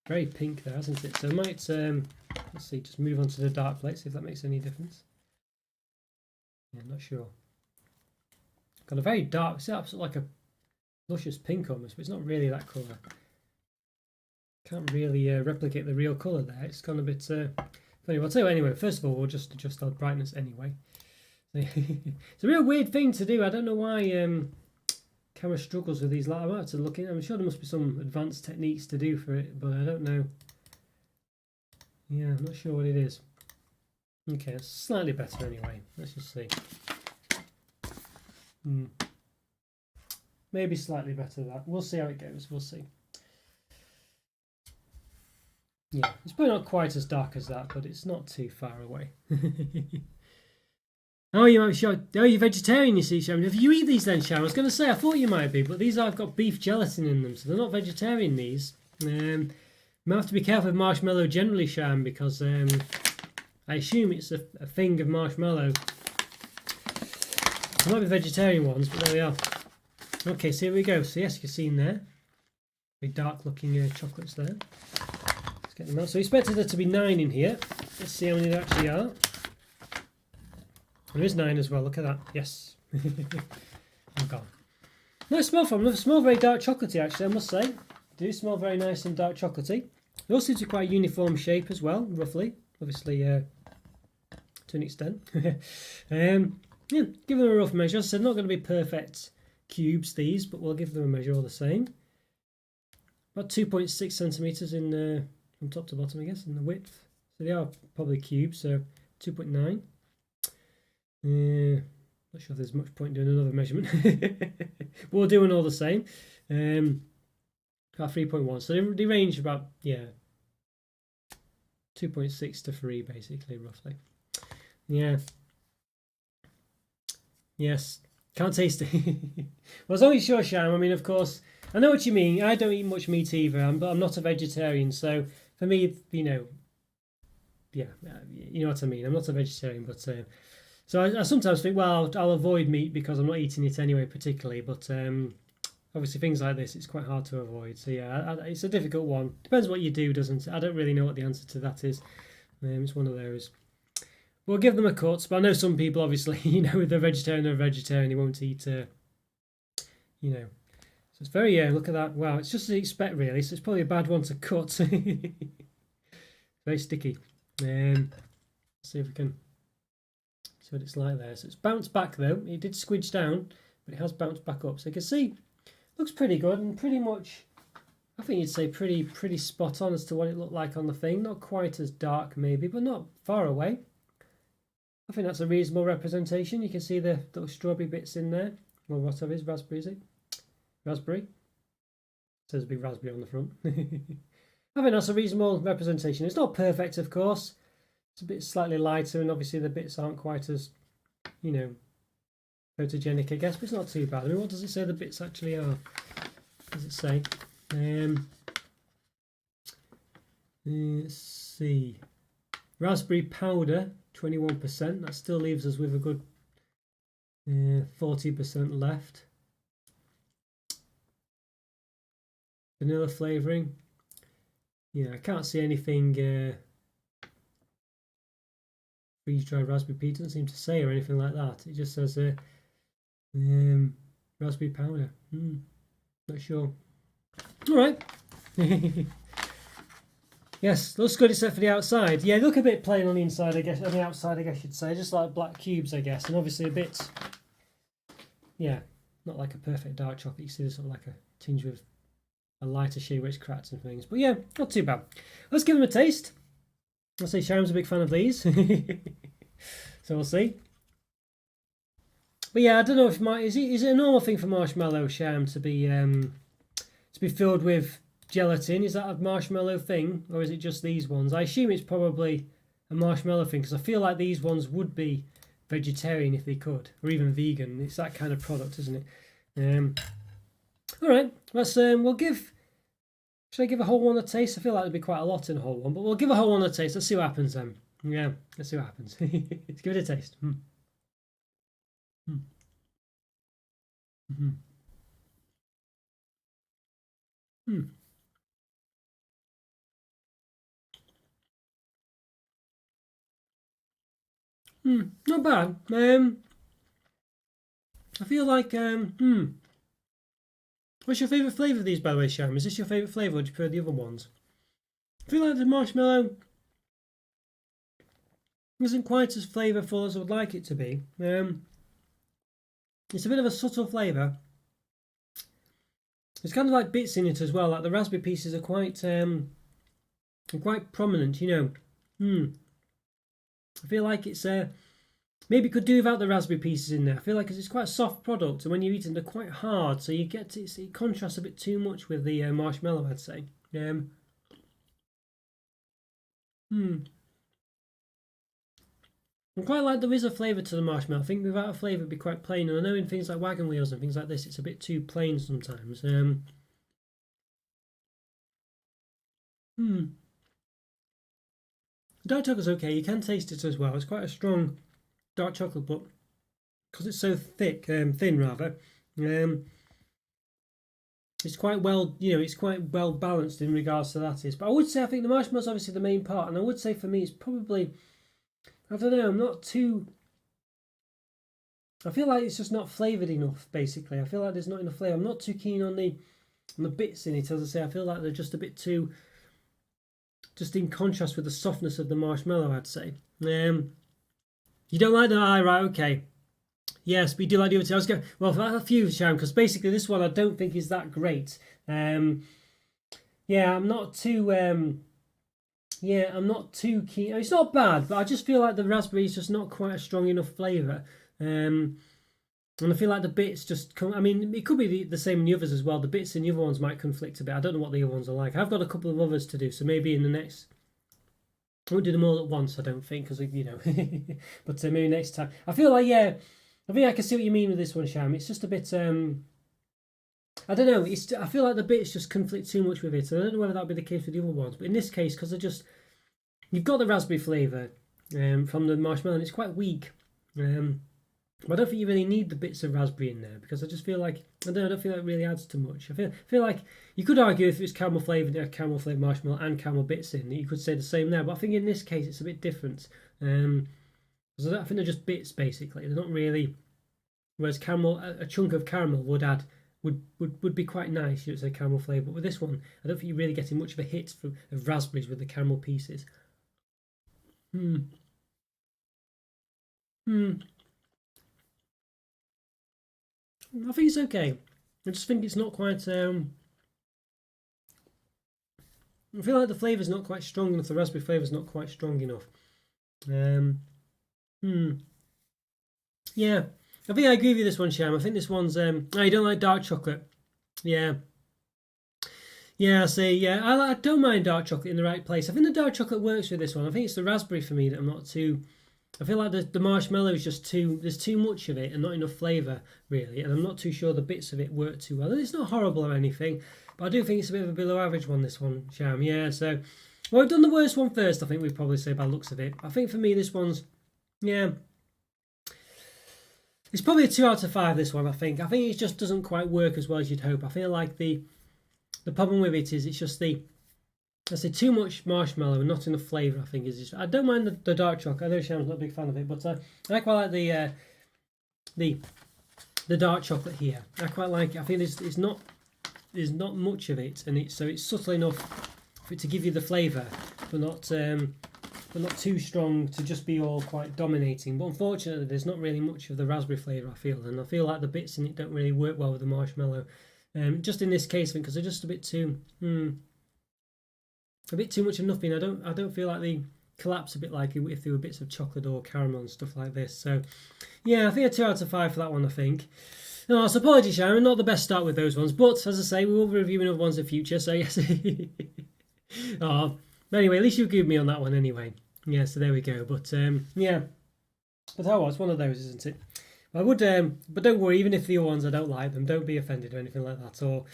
very pink there, hasn't it? So I might let's see, just move on to the dark plate, see if that makes any difference. Yeah, I'm not sure. Got a very dark, it's absolutely like a luscious pink almost, but it's not really that colour. Can't really replicate the real colour there. It's gone a bit funny. Well, I'll tell you what, anyway. First of all, we'll just adjust our brightness anyway. It's a real weird thing to do. I don't know why camera struggles with these. I might have to look in. I'm sure there must be some advanced techniques to do for it, but I don't know. Yeah, I'm not sure what it is. Okay, it's slightly better anyway. Let's just see. Maybe slightly better that. We'll see how it goes. We'll see. Yeah, it's probably not quite as dark as that, but it's not too far away. Oh, you might be sure. Oh, you're vegetarian, you see, Sharon. If you eat these then, Sharon, I was going to say, I thought you might be, but these have got beef gelatin in them, so they're not vegetarian, these. You might have to be careful with marshmallow generally, Sharon, because I assume it's a thing of marshmallow. There might be vegetarian ones, but there we are. Okay, so here we go. So yes, you've seen there. Very dark looking chocolates there. Let's get them out. So we expected there to be 9 in here. Let's see how many there actually are. There is 9 as well, look at that. Yes. I'm gone. No, it smells from them. They smell very dark chocolatey actually, I must say. They do smell very nice and dark chocolatey. They all seem to be quite uniform shape as well, roughly. Obviously, to an extent. Yeah, give them a rough measure. As I said, not going to be perfect cubes, these, but we'll give them a measure all the same. About 2.6 centimetres in from top to bottom, I guess, in the width. So they are probably cubes, so 2.9. Not sure if there's much point doing another measurement, but we'll do one all the same. About 3.1. So they range about 2.6 to 3, basically, roughly. Yeah. Yes. Can't taste it. Well, as long as you're sure, Sham. I mean, of course, I know what you mean. I don't eat much meat either, but I'm not a vegetarian, so for me, you know what I mean. I'm not a vegetarian, but so I sometimes think, well, I'll avoid meat because I'm not eating it anyway, particularly. But obviously, things like this, it's quite hard to avoid. So yeah, it's a difficult one. Depends what you do, doesn't it? I don't really know what the answer to that is. It's one of those. We'll give them a cut, but I know some people, obviously, if they're vegetarian, they won't eat, So it's very, look at that. Wow, it's just as you expect, really. So it's probably a bad one to cut. Very sticky. Let's see if we can see what it's like there. So it's bounced back, though. It did squidge down, but it has bounced back up. So you can see, looks pretty good and pretty much, I think you'd say pretty spot on as to what it looked like on the thing. Not quite as dark, maybe, but not far away. I think that's a reasonable representation. You can see the little strawberry bits in there. Well, whatever it is, raspberry, is it? Raspberry. It says a big raspberry on the front. I think that's a reasonable representation. It's not perfect, of course. It's a bit slightly lighter, and obviously the bits aren't quite as, photogenic, I guess, but it's not too bad. I mean, what does it say the bits actually are? What does it say? Let's see. Raspberry powder, 21%. That still leaves us with a good 40% left. Vanilla flavouring. I can't see anything freeze-dried raspberry pea doesn't seem to say or anything like that. It just says raspberry powder. Not sure. All right. Yes, looks good except for the outside. Yeah, they look a bit plain on the inside, I guess. On the outside, I guess you'd say, just like black cubes, I guess, and obviously a bit. Yeah, not like a perfect dark chocolate. You see, there's sort of like a tinge with a lighter shade where it's cracked and things. But yeah, not too bad. Let's give them a taste. I'll say Sharon's a big fan of these. So we'll see. But yeah, I don't know if is it a normal thing for marshmallow sham to be filled with gelatin? Is that a marshmallow thing, or is it just these ones? I assume it's probably a marshmallow thing because I feel like these ones would be vegetarian if they could, or even vegan. It's that kind of product, isn't it? All right, let's we'll give. Should I give a whole one a taste? I feel like there'd be quite a lot in a whole one, but we'll give a whole one a taste. Let's see what happens then. Yeah, let's see what happens. Let's give it a taste. Mm-hmm. Not bad. I feel like What's your favourite flavour of these, by the way, Sham? Is this your favourite flavour, or do you prefer the other ones? I feel like the marshmallow isn't quite as flavourful as I would like it to be. It's a bit of a subtle flavour. There's kind of like bits in it as well. Like the raspberry pieces are quite prominent. You know. I feel like it's maybe could do without the raspberry pieces in there. I feel like it's quite a soft product, and when you eat them, they're quite hard. So you get to, it contrasts a bit too much with the marshmallow, I'd say. I quite like there is a flavour to the marshmallow. I think without a flavour it'd be quite plain. And I know in things like wagon wheels and things like this, it's a bit too plain sometimes. Dark chocolate's okay. You can taste it as well. It's quite a strong dark chocolate, but because it's so thick, thin rather, it's quite well, it's quite well balanced in regards to that. But I would say I think the marshmallow's obviously the main part, and I would say for me it's probably, I don't know, I'm not too. I feel like it's just not flavoured enough. Basically, I feel like there's not enough flavour. I'm not too keen on the bits in it. As I say, I feel like they're just a bit too, just in contrast with the softness of the marshmallow, I'd say. You don't like the right? Okay. Yes, we do like the other two. I was going well for a few, Sharon, because basically this one I don't think is that great. I'm not too. I'm not too keen. It's not bad, but I just feel like the raspberry is just not quite a strong enough flavour. And I feel like the bits just come. I mean, it could be the same in the others as well. The bits in the other ones might conflict a bit. I don't know what the other ones are like. I've got a couple of others to do, so maybe in the next. I won't do them all at once, I don't think, because but maybe next time. I feel like I think I can see what you mean with this one, Sham. It's just a bit. I don't know. I feel like the bits just conflict too much with it. And I don't know whether that'll be the case with the other ones, but in this case, because you've got the raspberry flavour from the marshmallow, and it's quite weak. But I don't think you really need the bits of raspberry in there because I just feel like I don't feel like it really adds too much. I feel like you could argue if it was caramel flavoured marshmallow and caramel bits in, that you could say the same there. But I think in this case it's a bit different. Because I think they're just bits basically. They're not really. Whereas caramel, a chunk of caramel would be quite nice. It's a caramel flavour. But with this one, I don't think you're really getting much of a hit of raspberries with the caramel pieces. I think it's okay. I just think it's not quite. I feel like the flavour's not quite strong enough. The raspberry flavour's not quite strong enough. Yeah, I think I agree with you this one, Sham. I think this one's. Oh, you don't like dark chocolate? Yeah. Yeah, I see. Yeah, I don't mind dark chocolate in the right place. I think the dark chocolate works with this one. I think it's the raspberry for me that I'm not too. I feel like the marshmallow is just too. There's too much of it and not enough flavour really, and I'm not too sure the bits of it work too well. And it's not horrible or anything, but I do think it's a bit of a below average one. This one, Sham. Yeah. So, well, we've done the worst one first. I think we'd probably say by the looks of it. I think for me this one's. Yeah. It's probably a 2 out of 5. This one, I think. I think it just doesn't quite work as well as you'd hope. I feel like the problem with it is it's just I say too much marshmallow and not enough flavour. I think is just. I don't mind the dark chocolate. I know Sham's not a big fan of it, but I quite like the dark chocolate here. I quite like it. I think there's not much of it, and it's subtle enough for it to give you the flavour, but not too strong to just be all quite dominating. But unfortunately, there's not really much of the raspberry flavour. I feel, and I feel like the bits in it don't really work well with the marshmallow. Just in this case, because they're just a bit too much of nothing. I don't feel like the collapse a bit like if there were bits of chocolate or caramel and stuff like this. So yeah, I think a 2 out of 5 for that one, I think. No, so apologies, Sharon, not the best start with those ones, but as I say, we will be reviewing other ones in the future, so yes. Oh, anyway, at least you agreed with me on that one anyway. Yeah, so there we go. But yeah, but oh well, it's one of those, isn't it? I would, but don't worry. Even if the other ones I don't like them, don't be offended or anything like that, or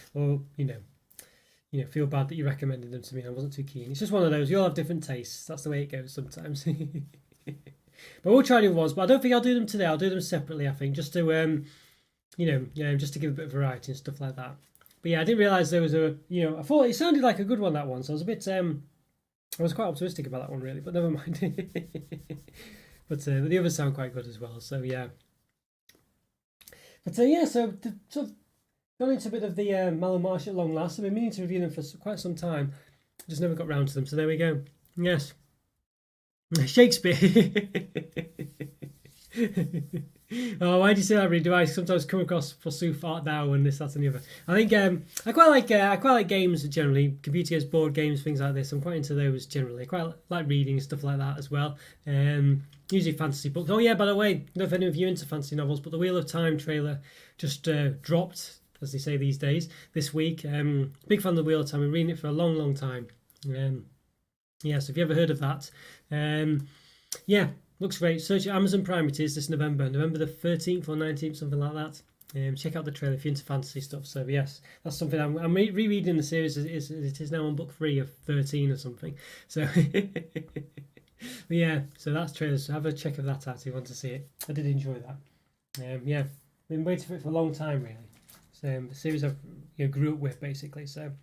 feel bad that you recommended them to me. I wasn't too keen. It's just one of those. You all have different tastes. That's the way it goes sometimes. But we'll try the other ones. But I don't think I'll do them today. I'll do them separately. I think just to just to give a bit of variety and stuff like that. But yeah, I didn't realise there was I thought it sounded like a good one, that one. So I was a bit, I was quite optimistic about that one really, but never mind. But the others sound quite good as well. So yeah. But yeah, so sort of gone into a bit of the Mallow Marsh at long last. I've been meaning to review them for quite some time. Just never got round to them. So there we go. Yes. Shakespeare. Oh, why do you say that, really? Do I sometimes come across forsooth art thou and this, that, and the other? I think I quite like games generally, computer games, board games, things like this. I'm quite into those generally. I quite like reading and stuff like that as well. Usually fantasy books. Oh yeah, by the way, I don't know if any of you are into fantasy novels, but the Wheel of Time trailer just dropped, as they say these days, this week. Big fan of the Wheel of Time. I've been reading it for a long, long time. Yeah, so if you ever heard of that, yeah. Looks great. Search Amazon Prime. It is this November the 13th or 19th, something like that. Check out the trailer if you're into fantasy stuff. So yes, that's something I'm rereading the series. It is now on book 3 of 13 or something. So yeah, so that's trailers. So have a check of that out if you want to see it. I did enjoy that. Yeah, been waiting for it for a long time really. So the series I grew up with basically. So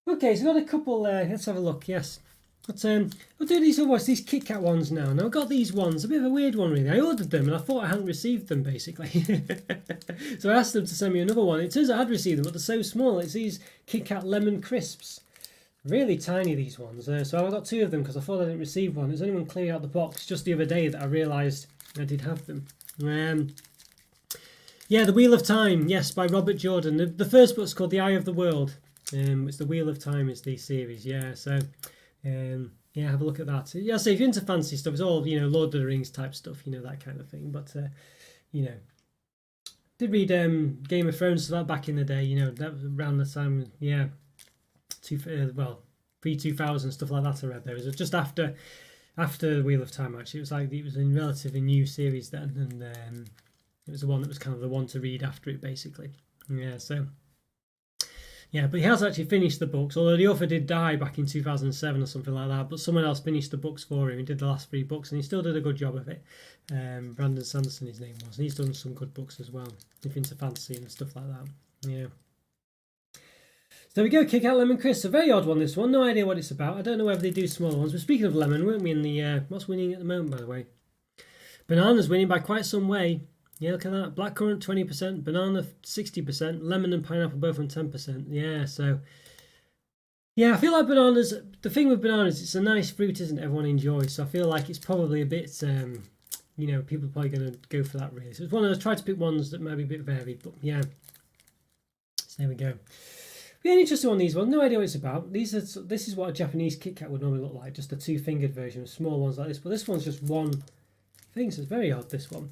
okay, so I've got a couple. Let's have a look. Yes. But I'll do these Kitkat ones now. Now I've got these ones, a bit of a weird one really. I ordered them and I thought I hadn't received them basically. So I asked them to send me another one. It turns out I had received them, but they're so small. It's these Kitkat lemon crisps. Really tiny, these ones. So I got 2 of them because I thought I didn't receive one. It was only when clearing out the box just the other day that I realised I did have them. Yeah, The Wheel of Time, yes, by Robert Jordan. The first book's called The Eye of the World. It's The Wheel of Time is the series, yeah, so... yeah, have a look at that. Yeah, so if you're into fancy stuff, it's all Lord of the Rings type stuff, that kind of thing. But did read Game of Thrones so that back in the day. That was around the time, yeah, pre-2000 stuff like that. I read there. It was just after the Wheel of Time. Actually, it was like it was a relatively new series then, and it was the one that was kind of the one to read after it, basically. Yeah, so. Yeah, but he has actually finished the books, although the author did die back in 2007 or something like that, but someone else finished the books for him. He did the last 3 books, and he still did a good job of it. Brandon Sanderson, his name was, and he's done some good books as well, if into fantasy and stuff like that. Yeah. So there we go, Kitkat Lemon Crisp. A very odd one, this one. No idea what it's about. I don't know whether they do small ones. But speaking of lemon, weren't we in the... what's winning at the moment, by the way? Banana's winning by quite some way. Yeah, look at that. Blackcurrant 20%, banana 60%, lemon and pineapple both on 10%. Yeah, so... Yeah, I feel like bananas... The thing with bananas, it's a nice fruit, isn't it? Everyone enjoys. So I feel like it's probably a bit... people are probably going to go for that, really. So it's one of those... Try to pick ones that might be a bit varied, but yeah. So there we go. Yeah, interesting on these ones. No idea what it's about. This is what a Japanese Kitkat would normally look like. Just a 2-fingered version, small ones like this. But this one's just one thing, so it's very odd, this one.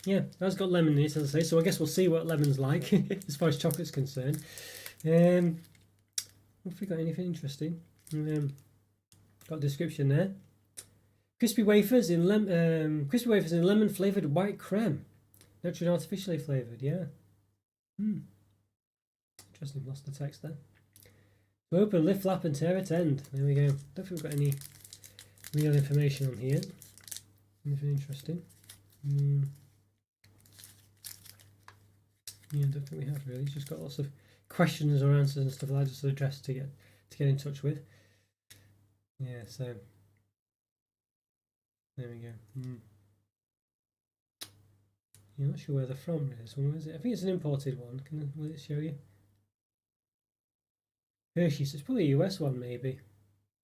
Yeah, that's got lemon in it, as I say, so I guess we'll see what lemon's like as far as chocolate's concerned. Have we got anything interesting? Got a description there. Crispy wafers in lemon flavoured white creme. Naturally and artificially flavoured, yeah. Interesting, lost the text there. So open, lift, flap and tear at end. There we go. Don't think we've got any real information on here. Anything interesting? Yeah, I don't think we have really. It's just got lots of questions or answers and stuff like that, just addressed to get in touch with. Yeah, so there we go. You're not sure where they're from, really. This one, is it? I think it's an imported one. Will it show you? Hershey's. It's probably a US one, maybe.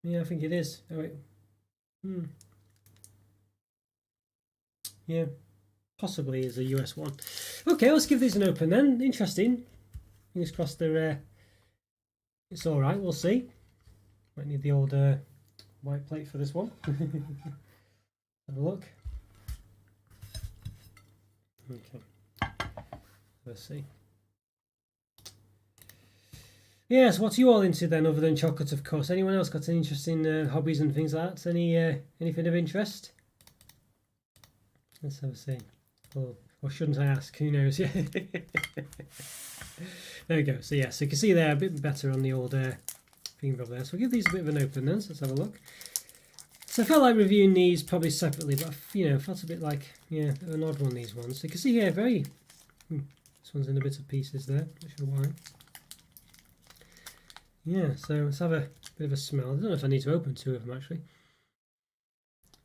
Yeah, I think it is. Oh wait. Yeah, possibly is a US one. Okay, let's give these an open then. Interesting. Fingers crossed they're it's all right. We'll see. Might need the old white plate for this one. Have a look. Okay, let's see. Yes, what are you all into then, other than chocolate, of course? Anyone else got any interesting hobbies and things like that? Anything of interest? Let's have a see. Or shouldn't I ask? Who knows? Yeah. There we go. So yeah, so you can see there a bit better on the old finger there. So we'll give these a bit of an open then. So let's have a look. So I felt like reviewing these probably separately, but I felt a bit like, yeah, an odd one, these ones. So you can see here, this one's in a bit of pieces there, not sure why. Yeah, so let's have a bit of a smell. I don't know if I need to open two of them actually.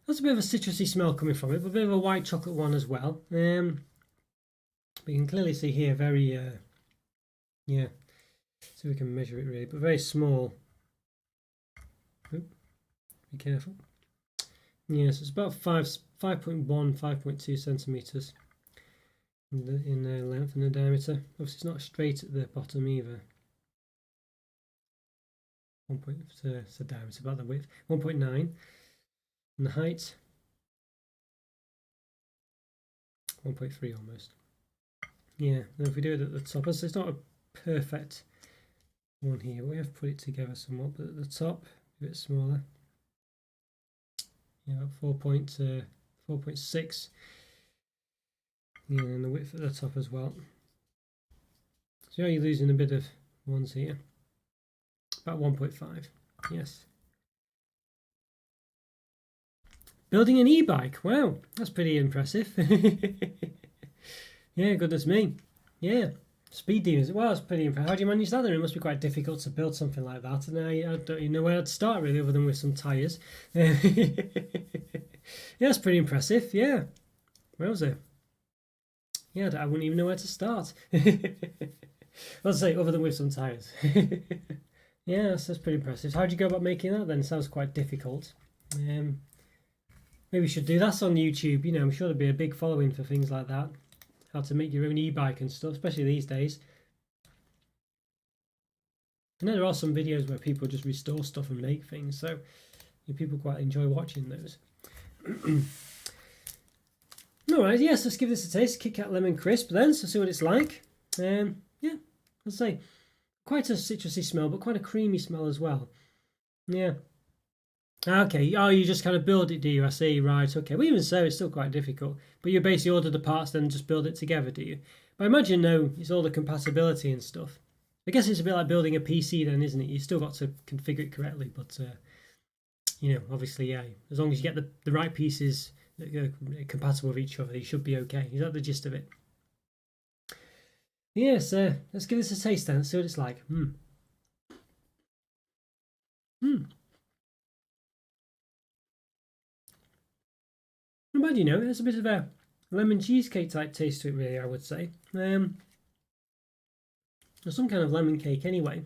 That's a bit of a citrusy smell coming from it, but a bit of a white chocolate one as well. But you can clearly see here very, yeah, so we can measure it really, but very small. Oop, be careful. Yes, it's about 5.1, 5.2 centimeters in the length and the diameter. Obviously, it's not straight at the bottom either. 1. It's the diameter, about the width. 1.9, and the height 1.3 almost. Yeah. Now if we do it at the top, so it's not a perfect one here. We have put it together somewhat, but at the top a bit smaller. Yeah, about 4.6. Yeah, and the width at the top as well. So you're losing a bit of ones here. About 1.5. Yes. Building an e-bike. Wow, that's pretty impressive. Yeah, goodness me. Yeah. Speed demons. Well, that's pretty impressive. How do you manage that then? It must be quite difficult to build something like that. And I don't even know where I'd start really, other than with some tyres. Yeah, that's pretty impressive. Yeah. Where was it? Yeah, I wouldn't even know where to start. Let's say, other than with some tyres. Yeah, that's pretty impressive. How do you go about making that then? Sounds quite difficult. Maybe we should do that on YouTube. I'm sure there'd be a big following for things like that. How to make your own e-bike and stuff, especially these days. I know there are some videos where people just restore stuff and make things, so people quite enjoy watching those. Alright, yes, let's give this a taste. Kitkat Lemon Crisp then, so see what it's like. Yeah, let's say quite a citrusy smell, but quite a creamy smell as well. Yeah. Okay, oh, you just kind of build it, do you? I see, right, okay. Well, even so, it's still quite difficult. But you basically order the parts, then just build it together, do you? But I imagine, no, it's all the compatibility and stuff. I guess it's a bit like building a PC then, isn't it? You've still got to configure it correctly, but, obviously, yeah, as long as you get the right pieces that are compatible with each other, you should be okay. Is that the gist of it? Yes, let's give this a taste then, see what it's like. Not bad, there's a bit of a lemon cheesecake type taste to it, really, I would say. There's some kind of lemon cake anyway,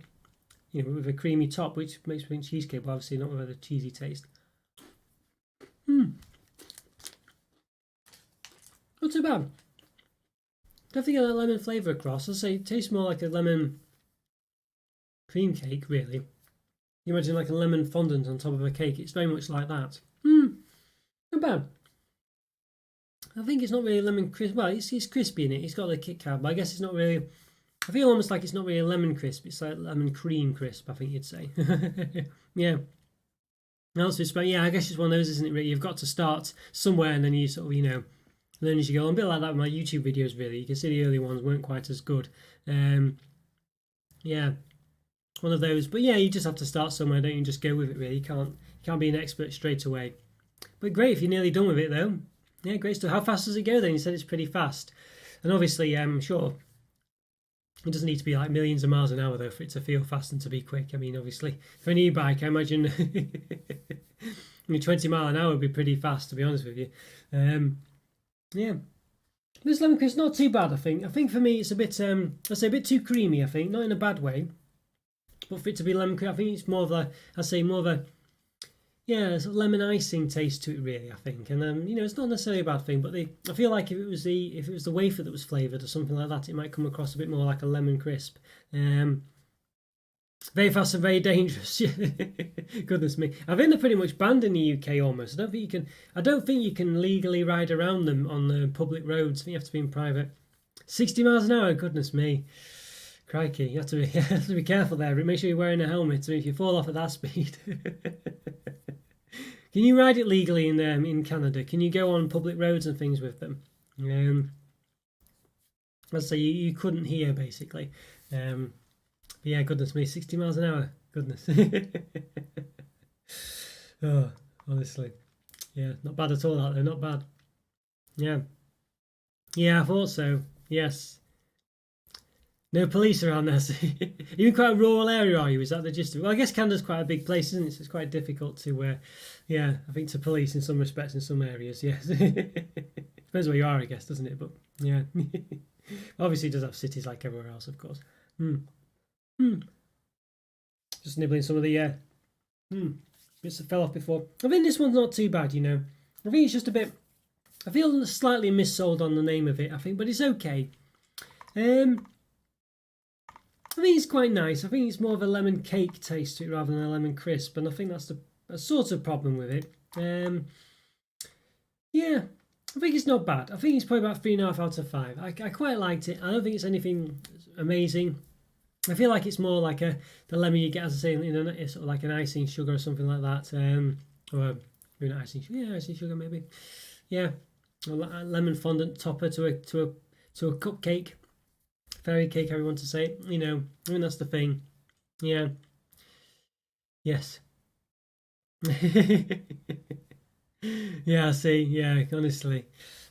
with a creamy top, which makes me think cheesecake, but obviously not with a cheesy taste. Not too bad. Definitely get that lemon flavour across. I'd say it tastes more like a lemon cream cake, really. You imagine like a lemon fondant on top of a cake. It's very much like that. Not bad. I think it's not really lemon crisp. Well, it's crispy in it. It's got the Kitkat, but I guess it's not really. I feel almost like it's not really a lemon crisp. It's like lemon cream crisp, I think you'd say. Yeah. Yeah, I guess it's one of those, isn't it? Really, you've got to start somewhere, and then you sort of, learn as you go. I'm a bit like that with my YouTube videos, really. You can see the early ones weren't quite as good. Yeah, one of those. But yeah, you just have to start somewhere, don't you? Just go with it, really. You can't be an expert straight away. But great if you're nearly done with it, though. Yeah, great stuff. How fast does it go then? You said it's pretty fast. And obviously, I'm sure it doesn't need to be like millions of miles an hour, though, for it to feel fast and to be quick. I mean, obviously, for an e-bike, I imagine 20 mile an hour would be pretty fast, to be honest with you. Yeah. This lemon crisp not too bad, I think. I think for me it's a bit, I'd say a bit too creamy, I think. Not in a bad way. But for it to be lemon crisp, I think it's more of a, sort of lemon icing taste to it, really, I think. And it's not necessarily a bad thing, but I feel like if it was the wafer that was flavoured or something like that, it might come across a bit more like a lemon crisp. Very fast and very dangerous. Goodness me. I think they're pretty much banned in the UK almost. I don't think you can legally ride around them on the public roads. I think you have to be in private. 60 miles an hour, goodness me. Crikey, you have to be careful there. Make sure you're wearing a helmet, so if you fall off at that speed. Can you ride it legally in Canada? Can you go on public roads and things with them? Let's say you couldn't here, basically. Yeah, goodness me, 60 miles an hour. Goodness. Oh, honestly. Yeah, not bad at all, that though, not bad. Yeah. Yeah, I thought so. Yes. No police around there. So you're in quite a rural area, are you? Is that the gist of it? Well, I guess Canada's quite a big place, isn't it? So it's quite difficult to, yeah, I think to police in some respects in some areas, yes. Depends where you are, I guess, doesn't it? But, yeah. Obviously, it does have cities like everywhere else, of course. Just nibbling some of the bits that fell off before. I think this one's not too bad, you know. I think it's just a bit... I feel slightly missold on the name of it, I think, but it's okay. I think it's quite nice. I think it's more of a lemon cake taste to it rather than a lemon crisp, and I think that's a sort of problem with it. Yeah, I think it's not bad. I think it's probably about 3.5 out of 5. I quite liked it. I don't think it's anything amazing. I feel like it's more like the lemon you get, as I say, it's sort of like an icing sugar or something like that. Or maybe not icing sugar. Yeah, icing sugar maybe. Yeah, a lemon fondant topper to a cupcake. Fairy cake, everyone to say. You know, I mean, that's the thing. Yeah. Yes. Yeah, see, yeah, honestly.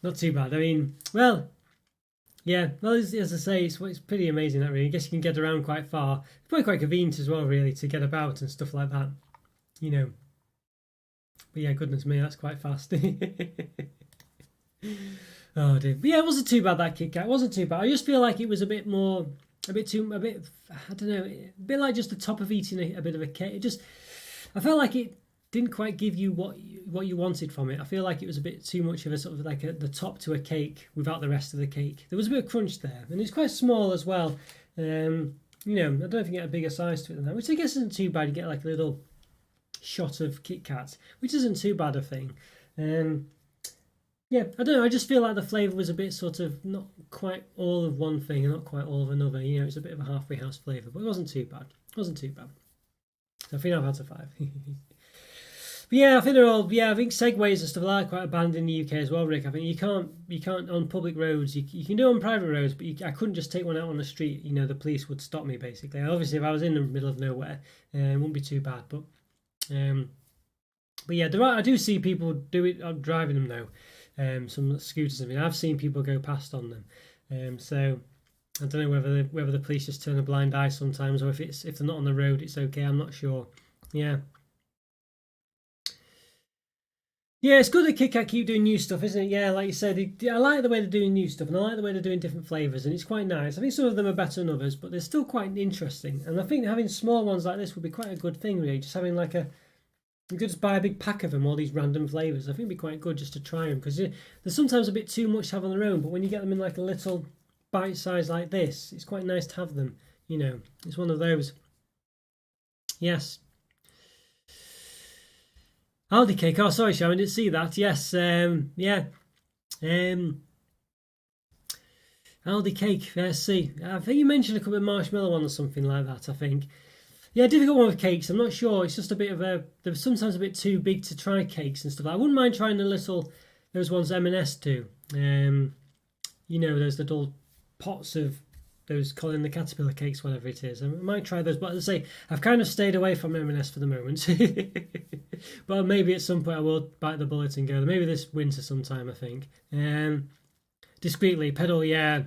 Not too bad. I mean, well, yeah, well, as I say, it's pretty amazing, that really. I guess you can get around quite far. It's probably quite convenient as well, really, to get about and stuff like that. You know. But yeah, goodness me, that's quite fast. Oh dear. But yeah, it wasn't too bad, that Kitkat. It wasn't too bad. I just feel like it was a bit, I don't know, a bit like just the top of eating a bit of a cake. I felt like it didn't quite give you what you wanted from it. I feel like it was a bit too much of a sort of like the top to a cake without the rest of the cake. There was a bit of crunch there, and it's quite small as well. You know, I don't know if you get a bigger size to it than that, which I guess isn't too bad. You get like a little shot of Kit Kat, which isn't too bad a thing. Yeah, I don't know. I just feel like the flavour was a bit sort of not quite all of one thing and not quite all of another. You know, it's a bit of a halfway house flavour, but it wasn't too bad. It wasn't too bad. So 3.5 out of 5. But yeah, I think they're all. Yeah, I think segways and stuff like that are quite banned in the UK as well, Rick. I think you can't on public roads. You can do it on private roads, but I couldn't just take one out on the street. You know, the police would stop me basically. Obviously, if I was in the middle of nowhere, it wouldn't be too bad. But yeah, I do see people do it driving them though. Some scooters. I mean, I've seen people go past on them. So I don't know whether the police just turn a blind eye sometimes, or if they're not on the road, it's okay. I'm not sure. Yeah. Yeah, it's good that Kitkat keep doing new stuff, isn't it? Yeah, like you said, I like the way they're doing new stuff, and I like the way they're doing different flavours, and it's quite nice. I think some of them are better than others, but they're still quite interesting. And I think having small ones like this would be quite a good thing, really. Just having like you could just buy a big pack of them, all these random flavours. I think it'd be quite good just to try them, because they're sometimes a bit too much to have on their own, but when you get them in like a little bite size like this, it's quite nice to have them. You know, it's one of those. Yes. Aldi cake. Oh, sorry, Sharon, didn't see that. Yes, yeah. Aldi cake. Let's see. I think you mentioned a couple of marshmallow one or something like that. I think. Yeah, difficult one with cakes. I'm not sure. It's just a bit of they're sometimes a bit too big to try cakes and stuff. I wouldn't mind trying those ones M&S do. You know, those little pots of those Colin the Caterpillar cakes, whatever it is. I might try those, but as I say, I've kind of stayed away from M&S for the moment. But maybe at some point I will bite the bullet and go. Maybe this winter sometime, I think. Discreetly, pedal, yeah.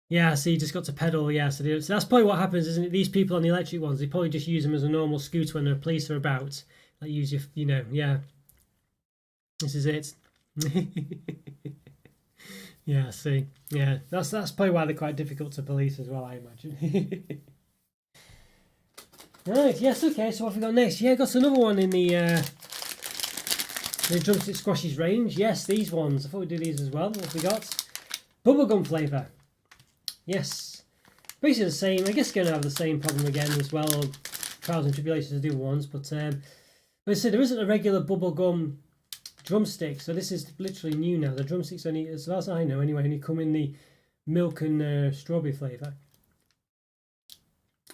Yeah, so you just got to pedal, yeah. So that's probably what happens, isn't it? These people on the electric ones, they probably just use them as a normal scooter when the police are about. Like use your, you know, yeah. This is it. Yeah, see. Yeah, that's probably why they're quite difficult to police as well, I imagine. Right, yes, okay, so what have we got next? Yeah, got another one in the Drumstick Squashies range. Yes, these ones. I thought we'd do these as well. What have we got? Bubblegum flavour. Yes. basically the same. I guess going to have the same problem again as well. Trials and tribulations of the other ones, but I said there isn't a regular bubblegum drumstick, so this is literally new now. The drumsticks only, as far as I know anyway, only come in the milk and strawberry flavour.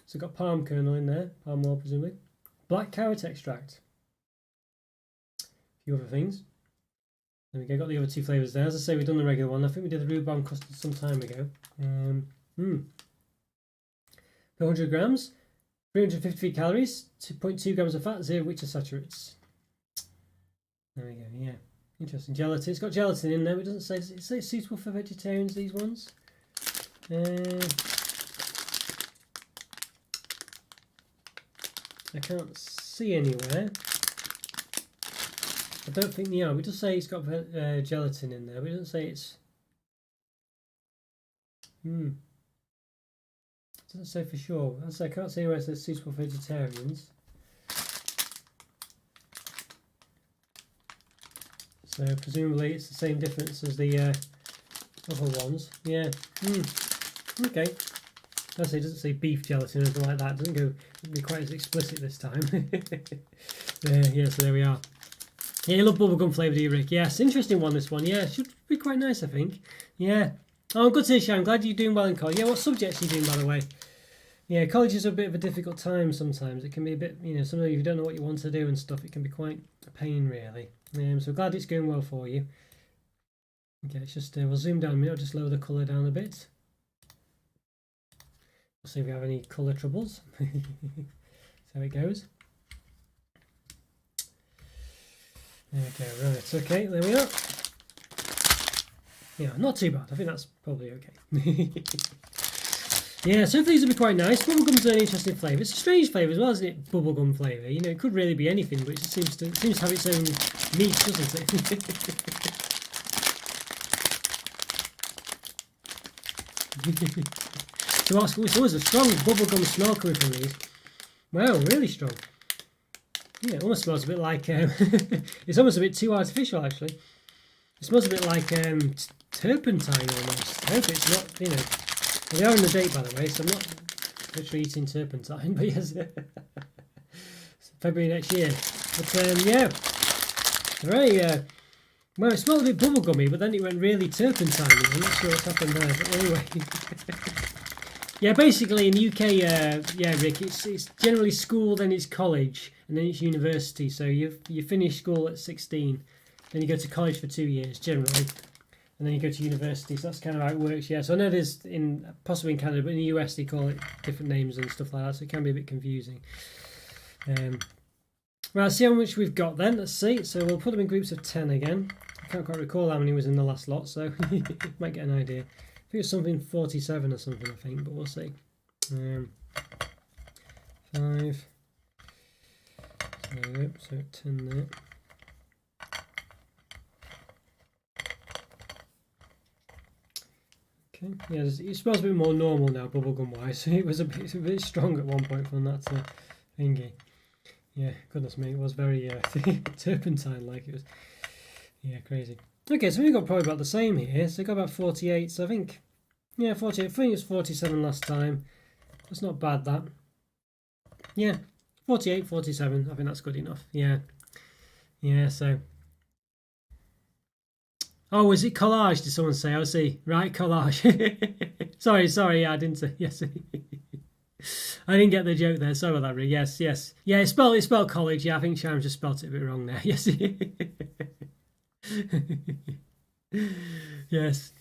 So got palm kernel in there, palm oil presumably, black carrot extract, a few other things. There we go, got the other two flavours there. As I say, we've done the regular one. I think we did the rhubarb custard some time ago. 400 grams, 353 calories, 2.2 grams of fat, 0 of which are saturates. There we go, yeah. Interesting. Gelatin. It's got gelatin in there, but it doesn't say, does it say it's suitable for vegetarians, these ones? I can't see anywhere. I don't think they are. We just say it's got gelatin in there. We don't say it's. It doesn't say for sure. As I can't see anywhere it says suitable for vegetarians. So presumably it's the same difference as the other ones. Yeah. Okay. I say it doesn't say beef gelatin or anything like that. It doesn't be quite as explicit this time. Yeah. So there we are. Yeah, you love bubblegum flavour, do you, Rick? Yes, interesting one, this one. Yeah, should be quite nice, I think. Yeah. Oh, good to hear, Sharon. I'm glad you're doing well in college. Yeah, what subjects are you doing, by the way? Yeah, college is a bit of a difficult time sometimes. It can be a bit, sometimes if you don't know what you want to do and stuff, it can be quite a pain, really. So glad it's going well for you. Okay, it's just, we'll zoom down a minute. I'll just lower the colour down a bit. We'll see if we have any colour troubles. So it goes. There we go, right, okay, there we are. Yeah, not too bad, I think that's probably okay. Yeah, so these will be quite nice. Bubblegum's an interesting flavour. It's a strange flavour as well, isn't it? Bubblegum flavour. It could really be anything, but it seems to have its own niche, doesn't it? To ask, it's always a strong bubblegum smell coming from these. Wow, really strong. Yeah, it almost smells a bit like, it's almost a bit too artificial actually. It smells a bit like turpentine almost. I hope it's not, well, they are on the date by the way, so I'm not literally eating turpentine, but yes, February next year. But yeah, very, well, it smelled a bit bubblegummy, but then it went really turpentine. I'm not sure what's happened there, but anyway. Yeah, basically in the UK, yeah, Rick, it's generally school, then it's college, and then it's university. So you finish school at 16, then you go to college for 2 years generally, and then you go to university. So that's kind of how it works. Yeah. So I know there's possibly in Canada, but in the US they call it different names and stuff like that. So it can be a bit confusing. Right, let's see how much we've got then. Let's see. So we'll put them in groups of 10 again. I can't quite recall how many was in the last lot, so you might get an idea. I think it's something 47 or something, I think, but we'll see. 5. So 10 there. Okay, yeah, it smells a bit more normal now, bubblegum wise. It was a bit strong at one point from that thingy. Yeah, goodness me, it was very turpentine like it was. Yeah, crazy. Okay, so we've got probably about the same here. So we've got about 48. So I think, yeah, 48. I think it was 47 last time. That's not bad, that. Yeah, 48, 47. I think that's good enough. Yeah. Yeah, so. Oh, is it collage? Did someone say? I see. Right, collage. sorry. Yeah, I didn't say. Yes. I didn't get the joke there. Sorry about that, Rick. Yes. Yeah, it's spelled college. Yeah, I think Sharon just spelled it a bit wrong there. Yes. Yes.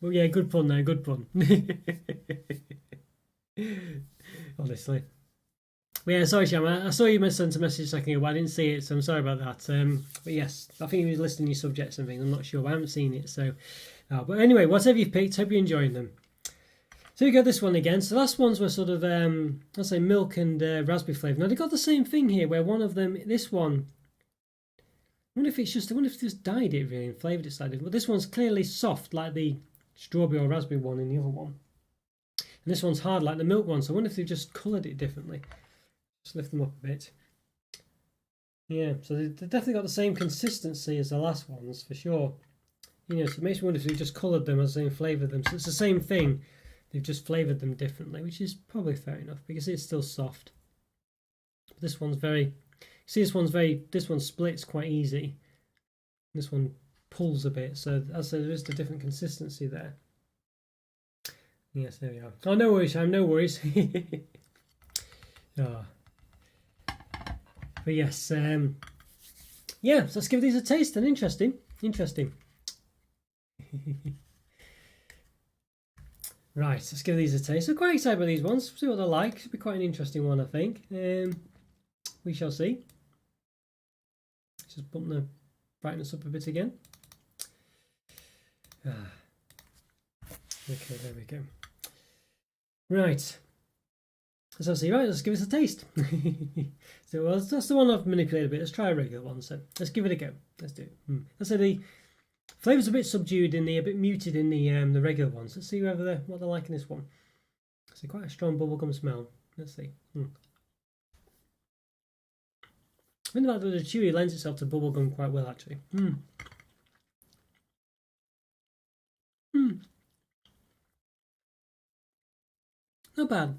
Well, yeah, good pun there, good pun. Honestly. But yeah, sorry, Sham. I saw you sent a message a second ago, but I didn't see it, so I'm sorry about that. But yes, I think you was listing your subjects and things. I'm not sure, but I haven't seen it. So, but anyway, whatever you've picked, hope you're enjoying them. So we got this one again. So the last ones were sort of, I'll say milk and raspberry flavour. Now they got the same thing here, where one of them, this one. I wonder if it's just dyed it really and flavoured it slightly. But this one's clearly soft like the strawberry or raspberry one in the other one. And this one's hard like the milk one. So I wonder if they've just coloured it differently. Just lift them up a bit. Yeah, so they've definitely got the same consistency as the last ones for sure. So it makes me wonder if they've just coloured them as they flavoured them. So it's the same thing. they've just flavoured them differently, which is probably fair enough because it's still soft. This one's very, see, this one splits quite easy. This one pulls a bit, so as I said, there is a different consistency there. Yes, there we are. Oh, no worries, Sam, no worries. Oh. But yes, yeah, so let's give these a taste then. Interesting. Right, let's give these a taste. I'm quite excited about these ones. See what they're like. Should be quite an interesting one, I think. We shall see. Let's just bump the brightness up a bit again. Okay, there we go. Right. So see, right, let's give it a taste. So well, that's the one I've manipulated a bit. Let's try a regular one. So let's give it a go. Let's do it. Let's say the flavour's a bit subdued in the, a bit muted in the regular ones. Let's see whether what they're like in this one. So quite a strong bubblegum smell. Let's see. I think the fact that the chewy lends itself to bubblegum quite well, actually. Not bad.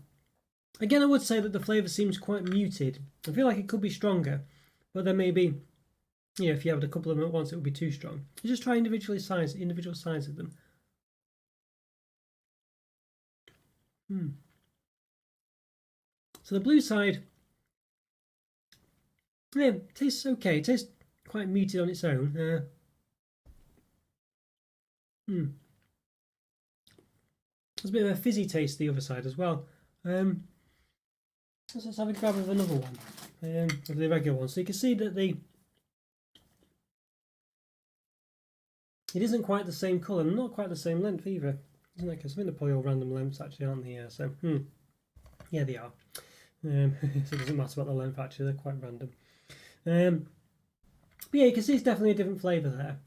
Again, I would say that the flavour seems quite muted. I feel like it could be stronger, but then maybe, you know, if you had a couple of them at once, it would be too strong. You just try individual sides of them. So the blue side, yeah, tastes okay. It tastes quite muted on its own. There's a bit of a fizzy taste the other side as well. Let's have a grab of another one, of the regular one. So you can see that it isn't quite the same colour and not quite the same length either. Isn't it? Because I think they're probably all random lengths actually, aren't they? Yeah, so yeah, they are. So it doesn't matter about the length actually, they're quite random. But yeah, you can see it's definitely a different flavour there.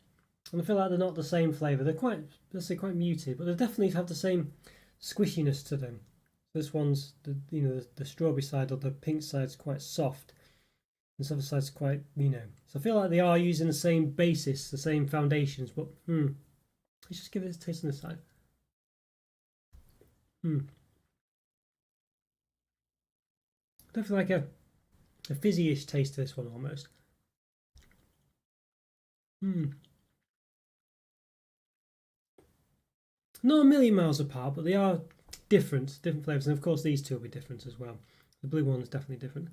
And I feel like they're not the same flavour. They're quite, let's say, quite muted, but they definitely have the same squishiness to them. This one's, the strawberry side or the pink side's quite soft. This other side's quite, So I feel like they are using the same basis, the same foundations, but let's just give it a taste on this side. Definitely like a fizzy-ish taste to this one almost. Not a million miles apart, but they are different flavours, and of course these two will be different as well. The blue one is definitely different.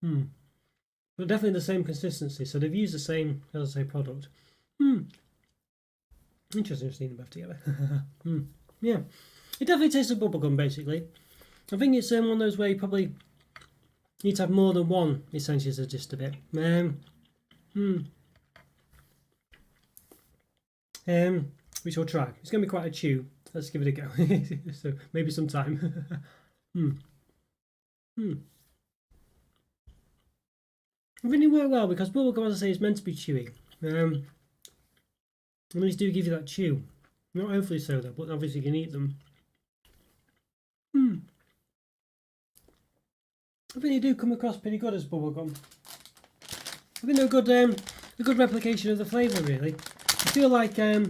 But definitely the same consistency, so they've used the same, as I say, product. Interesting to see them both together. Yeah, it definitely tastes of bubblegum basically. I think it's one of those where you probably need to have more than one, essentially, as a gist of it. Which we'll try. It's going to be quite a chew. Let's give it a go. So maybe some time. It really worked well because bubblegum, as I say, is meant to be chewy. And these do give you that chew. Not overly so though, but obviously you can eat them. I think they do come across pretty good as bubblegum. I think they're a good replication of the flavour, really. I feel like, yeah,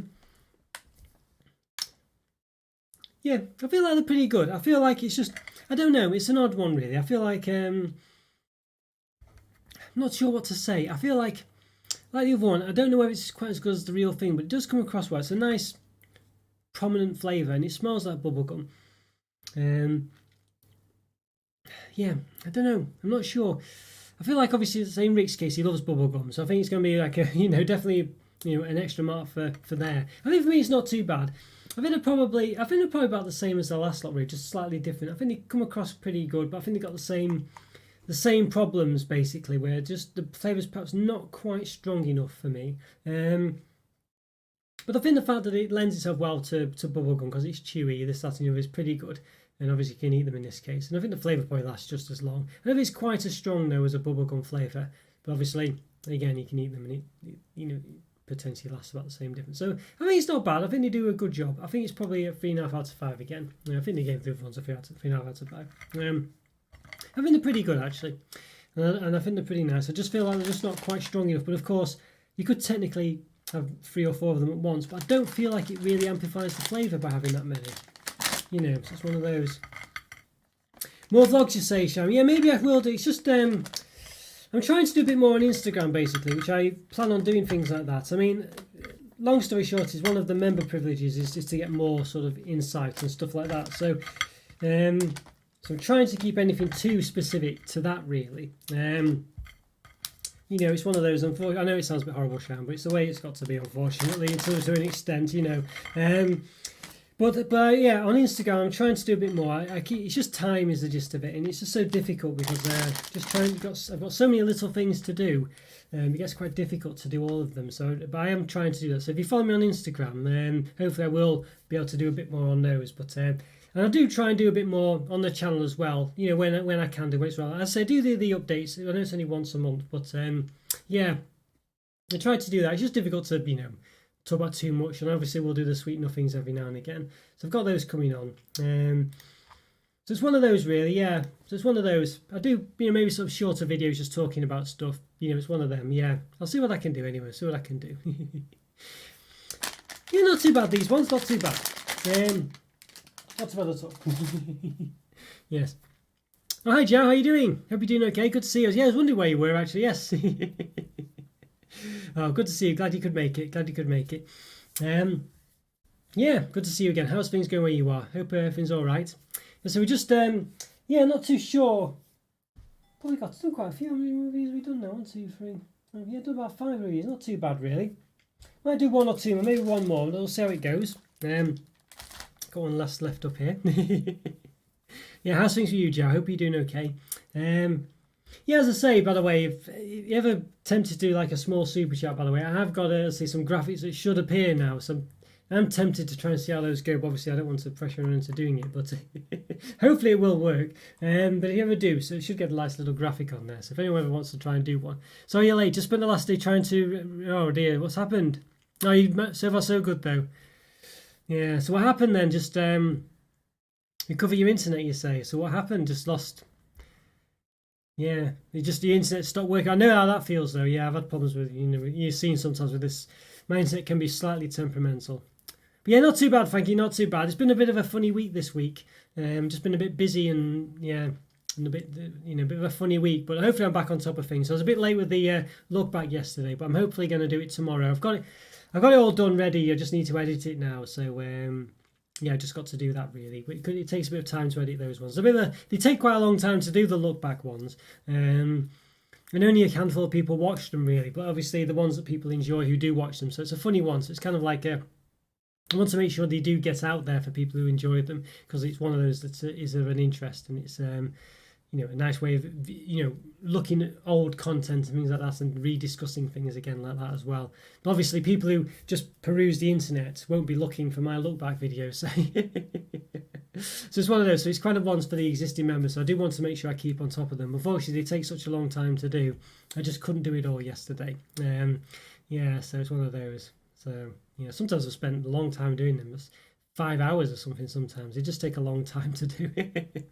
I feel like they're pretty good. I feel like it's just, I don't know, it's an odd one, really. I feel like, I'm not sure what to say. I feel like the other one, I don't know if it's quite as good as the real thing, but it does come across well. It's a nice, prominent flavour, and it smells like bubblegum. Yeah, I don't know. I'm not sure. I feel like obviously the same Rick's case, he loves bubblegum, so I think it's going to be like a, definitely, an extra mark for there. I think for me it's not too bad. I think they're probably about the same as the last lot, really, just slightly different. I think they come across pretty good, but I think they got the same problems basically, where just the flavour's perhaps not quite strong enough for me. But I think the fact that it lends itself well to bubblegum because it's chewy, this, that, and the other is pretty good. And obviously you can eat them in this case. And I think the flavour probably lasts just as long. I don't think it's quite as strong though as a bubblegum flavour. But obviously, again, you can eat them and it potentially lasts about the same difference. So I think it's not bad. I think they do a good job. I think it's probably a 3.5 out of 5 again. I think they gave the other ones a 3.5 out of 5. I think they're pretty good actually. And I think they're pretty nice. I just feel like they're just not quite strong enough. But of course, you could technically have 3 or 4 of them at once, but I don't feel like it really amplifies the flavour by having that many. You know, so it's one of those. More vlogs, you say, Sham? Yeah, maybe I will do. It's just I'm trying to do a bit more on Instagram, basically, which I plan on doing things like that. I mean, long story short, is one of the member privileges is just to get more sort of insight and stuff like that. So, so I'm trying to keep anything too specific to that, really. You know, it's one of those. I know it sounds a bit horrible, Sham, but it's the way it's got to be, unfortunately, to an extent, you know. But yeah, on Instagram, I'm trying to do a bit more. It's just time is the gist of it, and it's just so difficult because I've got so many little things to do. It gets quite difficult to do all of them. So, but I am trying to do that. So if you follow me on Instagram, then hopefully I will be able to do a bit more on those. But and I do try and do a bit more on the channel as well. You know, when I can do it as well. As I say, do the updates. I know it's only once a month, but yeah, I try to do that. It's just difficult to talk about too much, and obviously we'll do the sweet nothings every now and again. So I've got those coming on. So it's one of those, really, yeah. So it's one of those. I do, maybe sort of shorter videos just talking about stuff. It's one of them, yeah. I'll see what I can do anyway. See what I can do. Yeah, not too bad. These ones, not too bad. Not too bad at all. Yes. Oh, hi, Joe. How you doing? Hope you're doing okay. Good to see you. Yeah, I was wondering where you were, actually. Yes. Oh, good to see you. Glad you could make it. Yeah, good to see you again. How's things going where you are? Hope everything's all right. So we just, yeah, not too sure. Probably got to do quite a few. How many reviews have we done now? 1, 2, 3. Yeah, done about 5 reviews. Not too bad, really. Might do 1 or 2, maybe 1 more. We'll see how it goes. Got one last left up here. Yeah, how's things for you, Joe? I hope you're doing okay. Yeah, as I say, by the way, if you ever tempted to do like a small super chat, by the way, I have got some graphics that should appear now. So I'm tempted to try and see how those go. But obviously, I don't want to pressure anyone into doing it, but hopefully it will work. But if you ever do, so it should get a nice little graphic on there. So if anyone ever wants to try and do one. So you're late. Just spent the last day trying to... Oh dear, what's happened? No, so far so good though. Yeah, so what happened then? Just recover your internet, you say. So what happened? Just lost... Yeah, the internet stopped working. I know how that feels though. Yeah, I've had problems with, you've seen sometimes with this. My internet can be slightly temperamental. But yeah, not too bad, thank you, not too bad. It's been a bit of a funny week this week. Just been a bit busy and yeah, and a bit, a bit of a funny week. But hopefully I'm back on top of things. So I was a bit late with the look back yesterday, but I'm hopefully going to do it tomorrow. I've got it all done ready. I just need to edit it now. So yeah, I just got to do that really. It takes a bit of time to edit those ones. They take quite a long time to do the look back ones. And only a handful of people watch them really, but obviously the ones that people enjoy who do watch them. So it's a funny one. So it's kind of like I want to make sure they do get out there for people who enjoy them, because it's one of those that is of an interest, and it's a nice way of looking at old content and things like that and rediscussing things again like that as well. But obviously people who just peruse the internet won't be looking for my look back videos. So it's one of those. So it's kind of ones for the existing members. So I do want to make sure I keep on top of them. Unfortunately, they take such a long time to do. I just couldn't do it all yesterday. Yeah, so it's one of those. So sometimes I've spent a long time doing them. It's 5 hours or something. Sometimes they just take a long time to do it.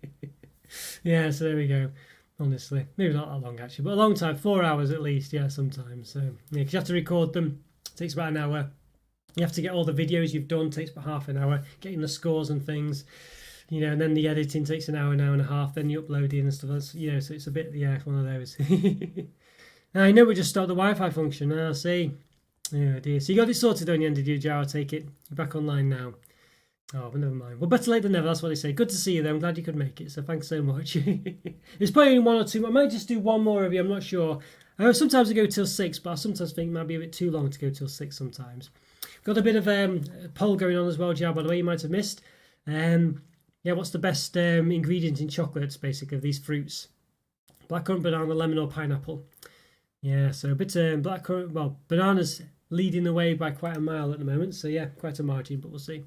Yeah, so there we go. Honestly, maybe not that long actually, but a long time, 4 hours at least. Yeah, sometimes. So yeah, 'cause you have to record them. It takes about an hour. You have to get all the videos you've done. Takes about half an hour. Getting the scores and things, and then the editing takes an hour and a half. Then you upload it and stuff. That's, so it's a bit, it's one of those. I know we just stopped the Wi-Fi function. I'll see. Oh dear. So you got it sorted on the end, did you, Joe? I take it you're back online now. Oh, but never mind. Well, better late than never. That's what they say. Good to see you, though. I'm glad you could make it. So thanks so much. It's probably only 1 or 2. I might just do 1 more of you. I'm not sure. Sometimes I go till 6, but I sometimes think it might be a bit too long to go till 6 sometimes. Got a bit of a poll going on as well, Joe, by the way, you might have missed. Yeah, what's the best ingredient in chocolates, basically, of these fruits? Blackcurrant, banana, lemon, or pineapple? Yeah, so a bit blackcurrant. Well, bananas leading the way by quite a mile at the moment. So yeah, quite a margin, but we'll see.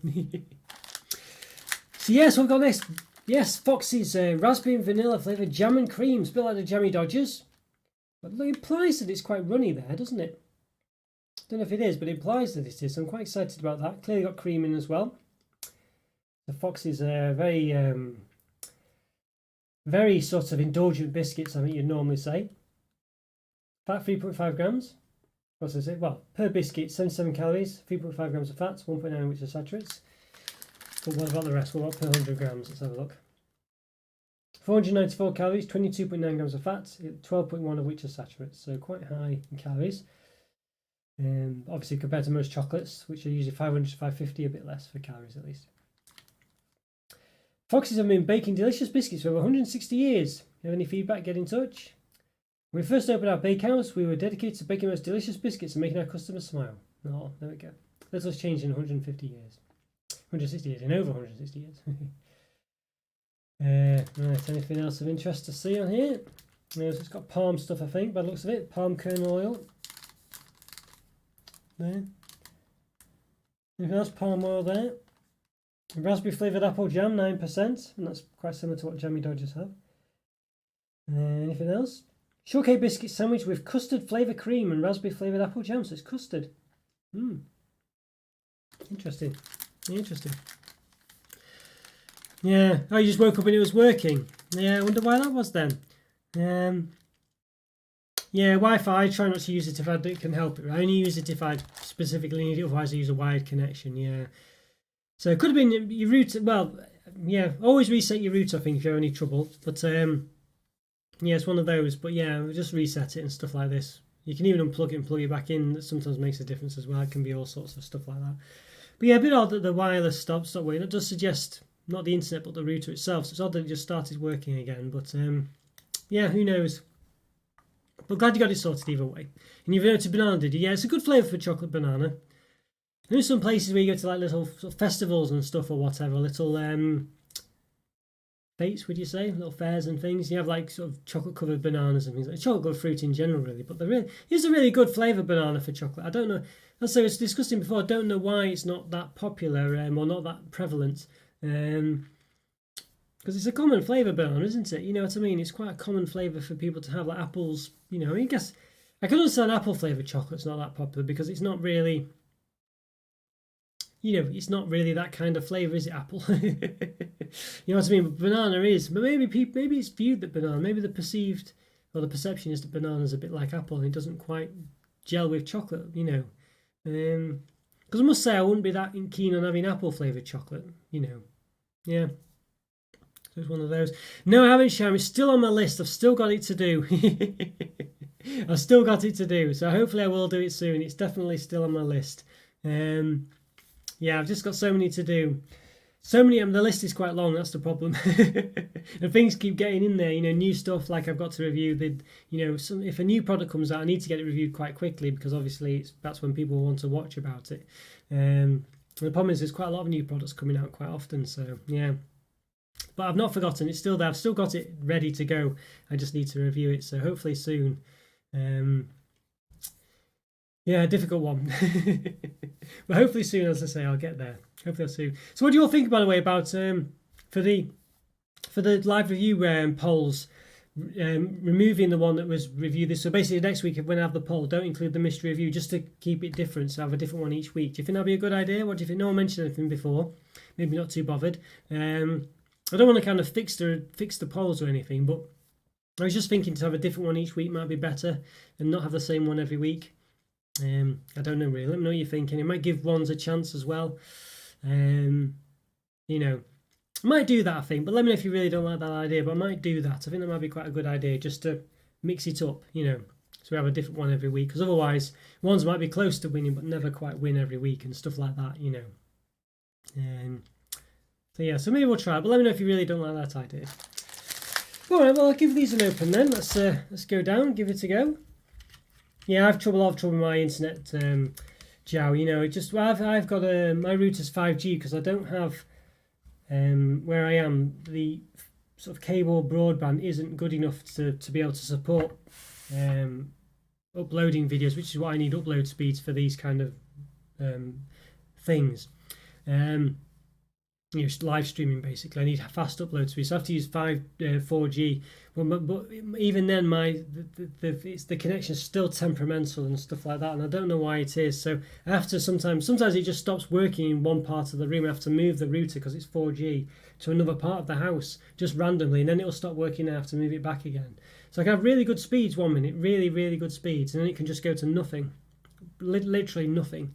So yes, we've got next. Yes, Foxy's raspberry and vanilla flavoured jam and cream. It's a bit like the Jammy Dodgers. But it implies that it's quite runny there, doesn't it? Don't know if it is, but it implies that it is. So I'm quite excited about that. Clearly got cream in as well. The Foxy's very, very sort of indulgent biscuits, I think you'd normally say. Fat 3.5 grams. What's this? Well, per biscuit, 77 calories, 3.5 grams of fat, 1.9 of which are saturates. But what about the rest? What about per 100 grams? Let's have a look. 494 calories, 22.9 grams of fat, 12.1 of which are saturates. So quite high in calories. Obviously compared to most chocolates, which are usually 500 to 550, a bit less for calories at least. Foxes have been baking delicious biscuits for over 160 years. If you have any feedback, get in touch. When we first opened our bakehouse, we were dedicated to baking the most delicious biscuits and making our customers smile. Oh, there we go. Little's changed in 150 years. 160 years, in over 160 years. Right, anything else of interest to see on here? So it's got palm stuff, I think, by the looks of it. Palm kernel oil. There. Anything else? Palm oil there. Raspberry flavoured apple jam, 9%, and that's quite similar to what Jammy Dodgers have. Anything else? Shortcake biscuit sandwich with custard flavour cream and raspberry flavoured apple jam, so it's custard. Interesting. Interesting. Yeah, oh, you just woke up and it was working. Yeah, I wonder why that was then. Yeah, Wi-Fi, I try not to use it if I can help it. I only use it if I specifically need it, otherwise I use a wired connection, yeah. So it could have been your router. Well, yeah, always reset your router, I think, if you have any trouble. But yeah, it's one of those. But yeah, just reset it and stuff like this. You can even unplug it and plug it back in. That sometimes makes a difference as well. It can be all sorts of stuff like that. But yeah, a bit odd that the wireless stopped working. That does suggest not the internet but the router itself. So it's odd that it just started working again. But yeah, who knows? But glad you got it sorted either way. And you've noted banana, did you? Yeah, it's a good flavour for chocolate banana. There's some places where you go to like little sort of festivals and stuff or whatever, little fetes, would you say? Little fairs and things. You have like sort of chocolate covered bananas and things like chocolate covered fruit in general, really. But it's a really good flavour banana for chocolate. I don't know. As I was discussing before, I don't know why it's not that popular or not that prevalent. Because it's a common flavour banana, isn't it? You know what I mean? It's quite a common flavour for people to have, like apples. You know, I guess I can understand apple flavoured chocolate's not that popular because it's not really. You know, it's not really that kind of flavour, is it, apple? You know what I mean? But banana is. But maybe it's viewed that banana, maybe the perceived, or the perception is that banana's a bit like apple and it doesn't quite gel with chocolate, you know. Because I must say I wouldn't be that keen on having apple flavoured chocolate, you know. Yeah. So it's one of those. No, I haven't, Sham. It's still on my list. I've still got it to do. I've still got it to do. So hopefully I will do it soon. It's definitely still on my list. Yeah, I've just got so many to do. So many, the list is quite long, that's the problem. And things keep getting in there, you know, new stuff like I've got to review. You know, if a new product comes out, I need to get it reviewed quite quickly because obviously that's when people want to watch about it. And the problem is there's quite a lot of new products coming out quite often, so yeah. But I've not forgotten, it's still there. I've still got it ready to go. I just need to review it, so hopefully soon. Yeah, difficult one. But hopefully soon, as I say, I'll get there. Hopefully soon. So what do you all think, by the way, about for the live review polls, removing the one that was reviewed this? So basically next week, when I have the poll, don't include the mystery review, just to keep it different, so I have a different one each week. Do you think that'd be a good idea? What do you think? No one mentioned anything before. Maybe not too bothered. I don't want to kind of fix the polls or anything, but I was just thinking to have a different one each week might be better and not have the same one every week. I don't know really. Let me know what you're thinking. It might give ones a chance as well. You know, I might do that, I think. But let me know if you really don't like that idea. But I might do that. I think that might be quite a good idea, just to mix it up. You know, so we have a different one every week. Because otherwise, ones might be close to winning, but never quite win every week and stuff like that. You know. So yeah. So maybe we'll try it. But let me know if you really don't like that idea. All right. Well, I'll give these an open then. Let's go down. Give it a go. Yeah, I have a lot of trouble with my internet, Jow. You know, it just I've got my router's 5G because I don't have where I am the sort of cable broadband isn't good enough to be able to support uploading videos, which is what I need upload speeds for these kind of things. You know, live streaming basically. I need fast upload speed, so I have to use 4G. But even then, the connection's still temperamental and stuff like that, and I don't know why it is. So I have to sometimes it just stops working in one part of the room. I have to move the router because it's 4G to another part of the house just randomly, and then it'll stop working. And I have to move it back again. So I can have really good speeds 1 minute, really good speeds, and then it can just go to nothing literally nothing.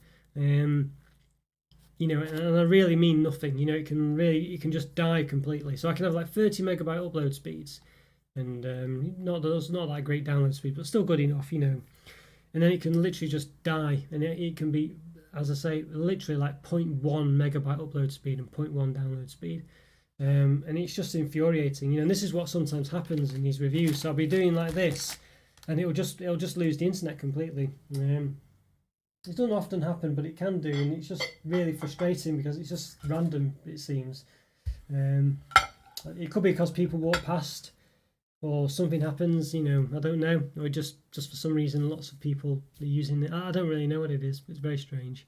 You know, and I really mean nothing. You know, it can just die completely. So I can have like 30 megabyte upload speeds, and not that great download speed, but still good enough. You know, and then it can literally just die, and it can be, as I say, literally like 0.1 megabyte upload speed and 0.1 download speed. And it's just infuriating, you know. And this is what sometimes happens in these reviews. So I'll be doing like this, and it'll just lose the internet completely. It doesn't often happen, but it can do, and it's just really frustrating because it's just random. It seems. It could be because people walk past, or something happens. You know, I don't know, or just for some reason, lots of people are using it. I don't really know what it is, but it's very strange.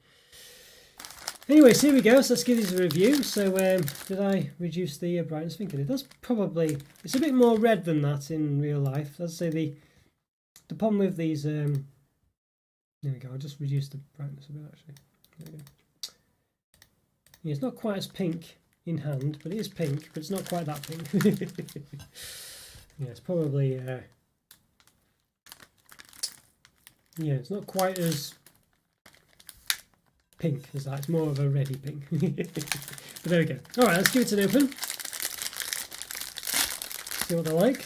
Anyways, here we go. So let's give this a review. So did I reduce the brightness? I think I did. That's probably, it's a bit more red than that in real life. Let's say the problem with these. There we go. I'll just reduce the brightness a bit actually. There we go. Yeah, it's not quite as pink in hand, but it is pink. But it's not quite that pink. Yeah, it's probably. Yeah, it's not quite as pink as that. It's more of a reddy pink. But there we go. Alright, let's give it an open. See what they're like.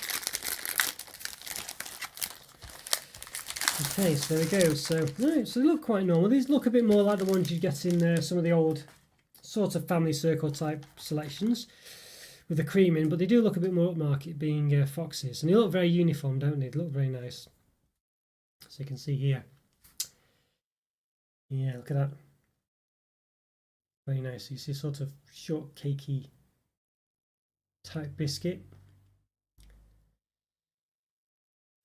Okay, so there we go. So, right, so they look quite normal. These look a bit more like the ones you get in some of the old sort of family circle type selections with the cream in, but they do look a bit more upmarket, being foxes. And they look very uniform, don't they? They look very nice. So you can see here. Yeah, look at that. Very nice. You see sort of short cakey type biscuit.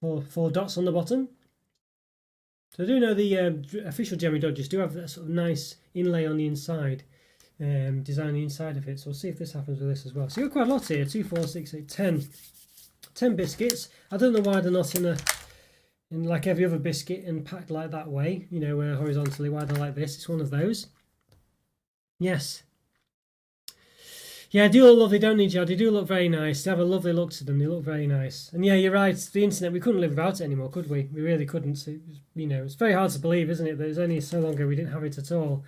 Four dots on the bottom. So I do know the official Gingerbread Digest do have that sort of nice inlay on the inside, design on the inside of it. So we'll see if this happens with this as well. So you've got quite a lot here. 2, 4, 6, 8, 10 biscuits. I don't know why they're not in like every other biscuit and packed like that way, you know, horizontally. Why they're like this? It's one of those. Yes. Yeah, I do look lovely, don't they, Joe? They do look very nice. They have a lovely look to them. They look very nice. And yeah, you're right. The internet, we couldn't live without it anymore, could we? We really couldn't. You know, it's very hard to believe, isn't it? That it was only so long ago we didn't have it at all.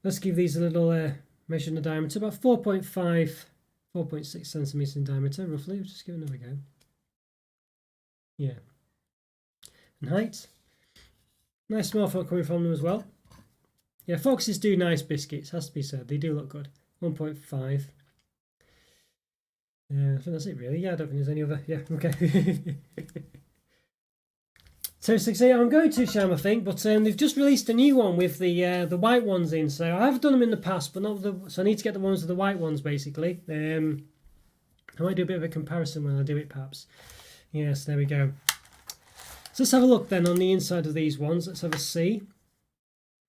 Let's give these a little measure in the diameter. About 4.5, 4.6 centimetres in diameter, roughly. We'll just give it another go. Yeah. And height. Nice smell coming from them as well. Yeah, foxes do nice biscuits, has to be said. They do look good. 1.5. I think that's it really. Yeah, I don't think there's any other. Yeah, okay. 268. I'm going to Sham, I think, but they've just released a new one with the white ones in. So I have done them in the past, but not the. So I need to get the ones with the white ones basically. I might do a bit of a comparison when I do it, perhaps. Yes, there we go. So let's have a look then on the inside of these ones. Let's have a see.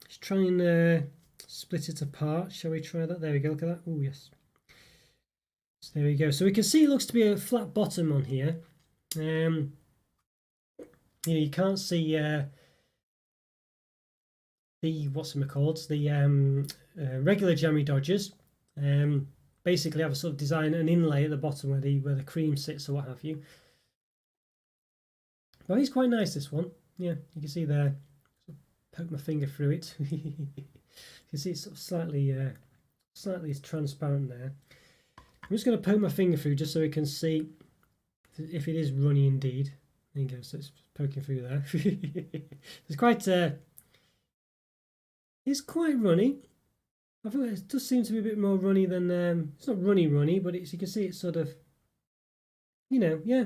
Let's try and split it apart. Shall we try that? There we go. Look at that. Oh, yes. So there we go. So we can see it looks to be a flat bottom on here. You know, you can't see the what's them called? The regular Gingerbread Dodgers. Basically have a sort of design, an inlay at the bottom where the cream sits or what have you. Well, he's quite nice, this one. Yeah, you can see there. Poke my finger through it. You can see it's sort of slightly transparent there. I'm just going to poke my finger through just so we can see if it is runny indeed. There you go. So it's poking through there. It's quite. It's quite runny. I thought it does seem to be a bit more runny than. It's not runny, but you can see it's sort of. You know, yeah.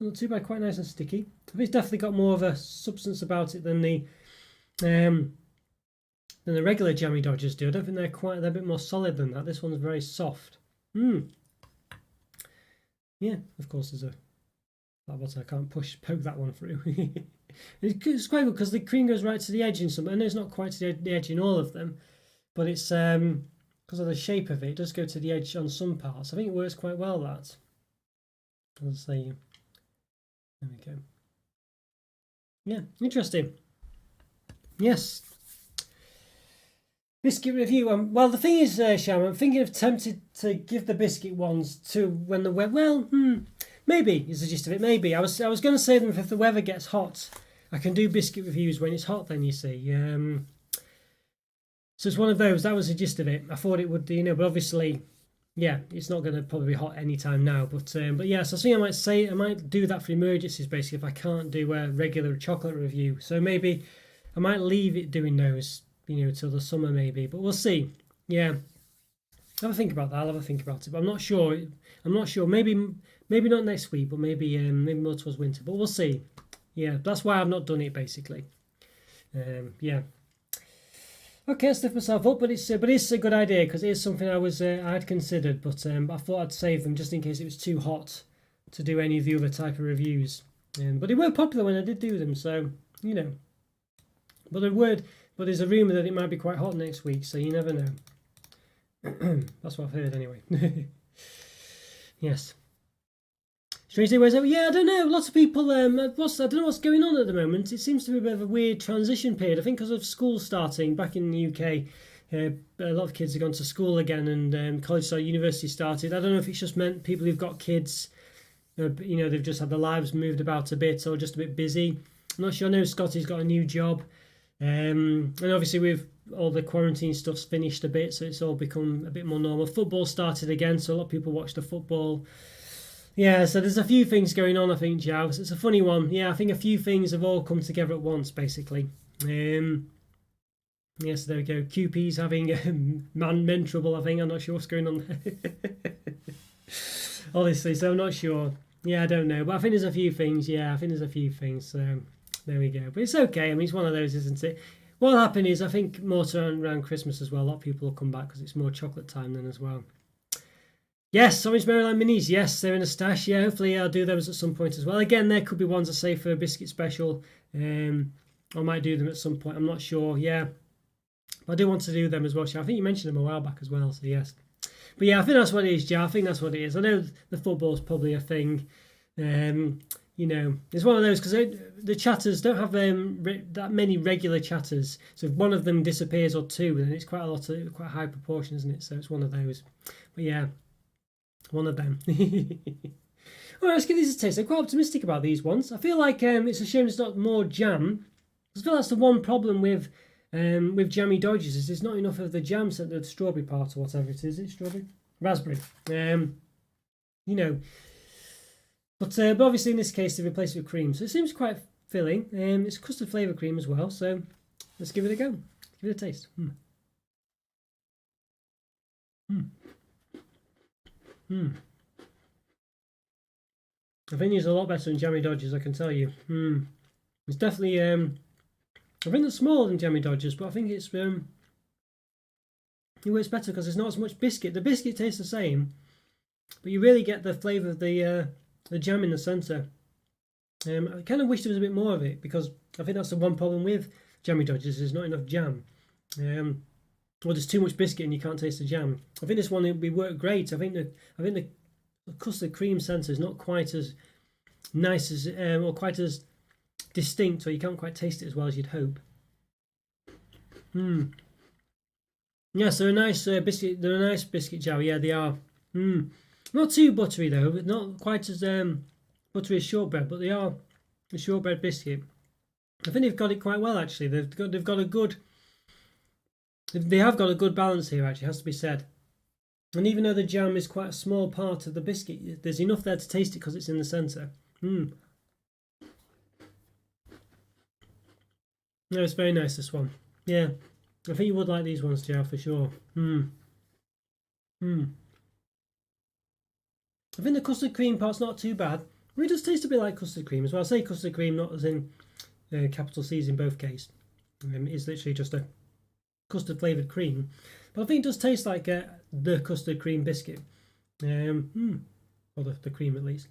Not too bad. Quite nice and sticky. I think it's definitely got more of a substance about it than the regular Gingerbread Dodgers do. I don't think they're a bit more solid than that. This one's very soft. Yeah, of course there's that bottle. I can't poke that one through. It's quite good because the cream goes right to the edge in some. I know it's not quite to the edge in all of them, but it's because of the shape of it. It does go to the edge on some parts. I think it works quite well. That. I'll say. There we go. Yeah, interesting. Yes. Biscuit review. Well, the thing is, Sham, I'm tempted to give the biscuit ones to when the weather. Well, maybe is the gist of it. Maybe I was going to say them if the weather gets hot. I can do biscuit reviews when it's hot. Then you see, so it's one of those. That was the gist of it. I thought it would, but obviously, yeah, it's not going to probably be hot anytime now. But yeah, so I think I might do that for emergencies basically if I can't do a regular chocolate review. So maybe I might leave it doing those, till the summer maybe. But we'll see. Yeah. Have a think about that. I'll have a think about it, but I'm not sure. Maybe not next week, but maybe more towards winter. But we'll see. Yeah, that's why I've not done it basically. Yeah. Okay, I'll lift myself up, but it's a good idea because it is something I'd considered, but I thought I'd save them just in case it was too hot to do any of the other type of reviews. But they were popular when I did do them, so But there's a rumour that it might be quite hot next week, so you never know. That's what I've heard anyway. Yes. Strangely, yeah, I don't know. Lots of people. I don't know what's going on at the moment. It seems to be a bit of a weird transition period. I think because of school starting back in the UK, a lot of kids have gone to school again, and college or university started. I don't know if it's just meant people who've got kids, they've just had their lives moved about a bit or just a bit busy. I'm not sure. I know Scotty's got a new job, and obviously with all the quarantine stuff's finished a bit, so it's all become a bit more normal. Football started again, so a lot of people watch the football. Yeah, so there's a few things going on, I think, Jav. It's a funny one. Yeah, I think a few things have all come together at once, basically. Yes, there we go. QP's having men trouble, I think. I'm not sure what's going on there. Honestly, so I'm not sure. Yeah, I don't know. But I think there's a few things. Yeah, I think there's a few things. So there we go. But it's okay. I mean, it's one of those, isn't it? What'll happen is, I think more around Christmas as well, a lot of people will come back because it's more chocolate time then as well. Yes, Orange Maryland Minis. Yes, they're in a stash. Yeah, hopefully I'll do those at some point as well. Again, there could be ones I say for a biscuit special. I might do them at some point. I'm not sure. Yeah, but I do want to do them as well. I think you mentioned them a while back as well. So yes, but yeah, I think that's what it is, Joe. I think that's what it is. I know the football's probably a thing. It's one of those because the chatters don't have that many regular chatters. So if one of them disappears or two, then it's quite a high proportion, isn't it? So it's one of those. But yeah. One of them. All right, let's give these a taste. I'm quite optimistic about these ones. I feel like it's a shame it's not more jam. I feel that's the one problem with jammy dodgers is there's not enough of the jam, so the strawberry part or whatever it is. Is it strawberry? Raspberry. But obviously in this case they replace it with cream, so it seems quite filling. It's custard flavour cream as well, so let's give it a go. Give it a taste. I think it's a lot better than Jammy Dodgers, I can tell you. It's definitely, I think it's smaller than Jammy Dodgers, but I think it's it works better because there's not as much biscuit. The biscuit tastes the same, but you really get the flavour of the jam in the centre. I kind of wish there was a bit more of it because I think that's the one problem with Jammy Dodgers, there's not enough jam. Or there's too much biscuit and you can't taste the jam. I think this one would work great. I think the custard cream centre is not quite as nice as or quite as distinct, or you can't quite taste it as well as you'd hope. Yeah, so a nice biscuit. They're a nice biscuit jar. Yeah, they are. Not too buttery though. Not quite as buttery as shortbread, but they are a shortbread biscuit. I think they've got it quite well actually. They have got a good balance here, actually, has to be said. And even though the jam is quite a small part of the biscuit, there's enough there to taste it because it's in the centre. No, it's very nice, this one. Yeah, I think you would like these ones, Joe, for sure. I think the custard cream part's not too bad. It does taste a bit like custard cream as well. I say custard cream, not as in capital C's in both cases. It's literally just a custard flavoured cream, but I think it does taste like the custard cream biscuit, or the cream at least.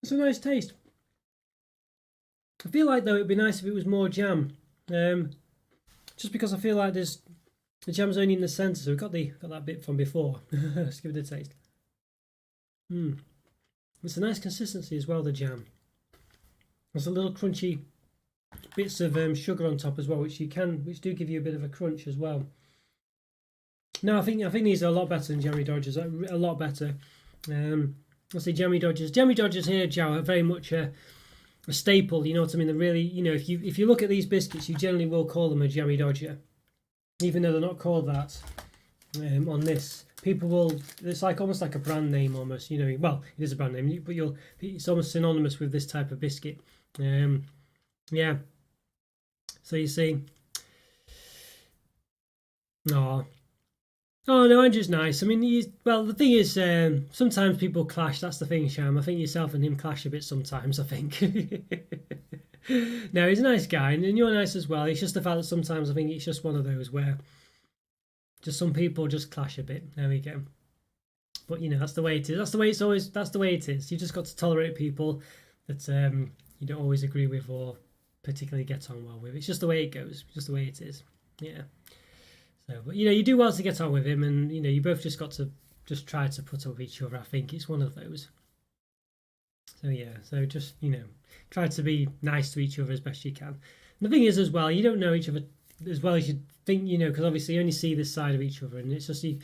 It's a nice taste. I feel like though it'd be nice if it was more jam, just because I feel like the jam's only in the centre, so we've got that bit from before. Let's give it a taste. It's a nice consistency as well, the jam. There's a little crunchy bits of sugar on top as well, which do give you a bit of a crunch as well. No, I think these are a lot better than Jammy Dodgers. A lot better. I'll say Jammy Dodgers. Jammy Dodgers here, Joe, are very much a staple. You know what I mean? They're really, you know, if you look at these biscuits, you generally will call them a Jammy Dodger, even though they're not called that on this. People will. It's like almost like a brand name, almost. You know, well, it is a brand name, but it's almost synonymous with this type of biscuit. Yeah. So you see. Oh no, Andrew's nice. I mean, well, the thing is, sometimes people clash. That's the thing, Sham. I think yourself and him clash a bit sometimes. I think. No, he's a nice guy, and you're nice as well. It's just the fact that sometimes I think it's just one of those where just some people just clash a bit. There we go. But you know, that's the way it is. That's the way it's always. That's the way it is. You just got to tolerate people that you don't always agree with or particularly get on well with. It's just the way it goes. Just the way it is. Yeah. So, but you know, you do well to get on with him, and you know, you both just got to just try to put up with each other. I think it's one of those. So yeah, so just, you know, try to be nice to each other as best you can. And the thing is, as well, you don't know each other as well as you think, you know, because obviously you only see this side of each other, and it's just you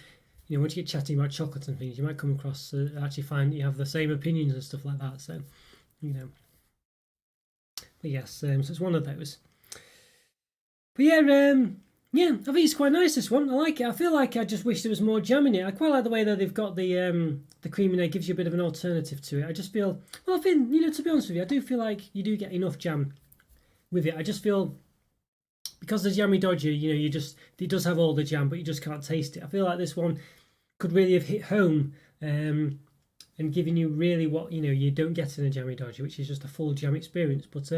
know, once you get chatting about chocolate and things, you might come across actually find you have the same opinions and stuff like that. So, you know, but yes, so it's one of those. But yeah. Yeah, I think it's quite nice, this one. I like it. I feel like I just wish there was more jam in it. I quite like the way that they've got the cream in it. It gives you a bit of an alternative to it. I just feel, well, I think, you know, to be honest with you, I do feel like you do get enough jam with it. I just feel, because the Jammy Dodger, you know, it does have all the jam, but you just can't taste it. I feel like this one could really have hit home and given you really what, you know, you don't get in a Jammy Dodger, which is just a full jam experience. But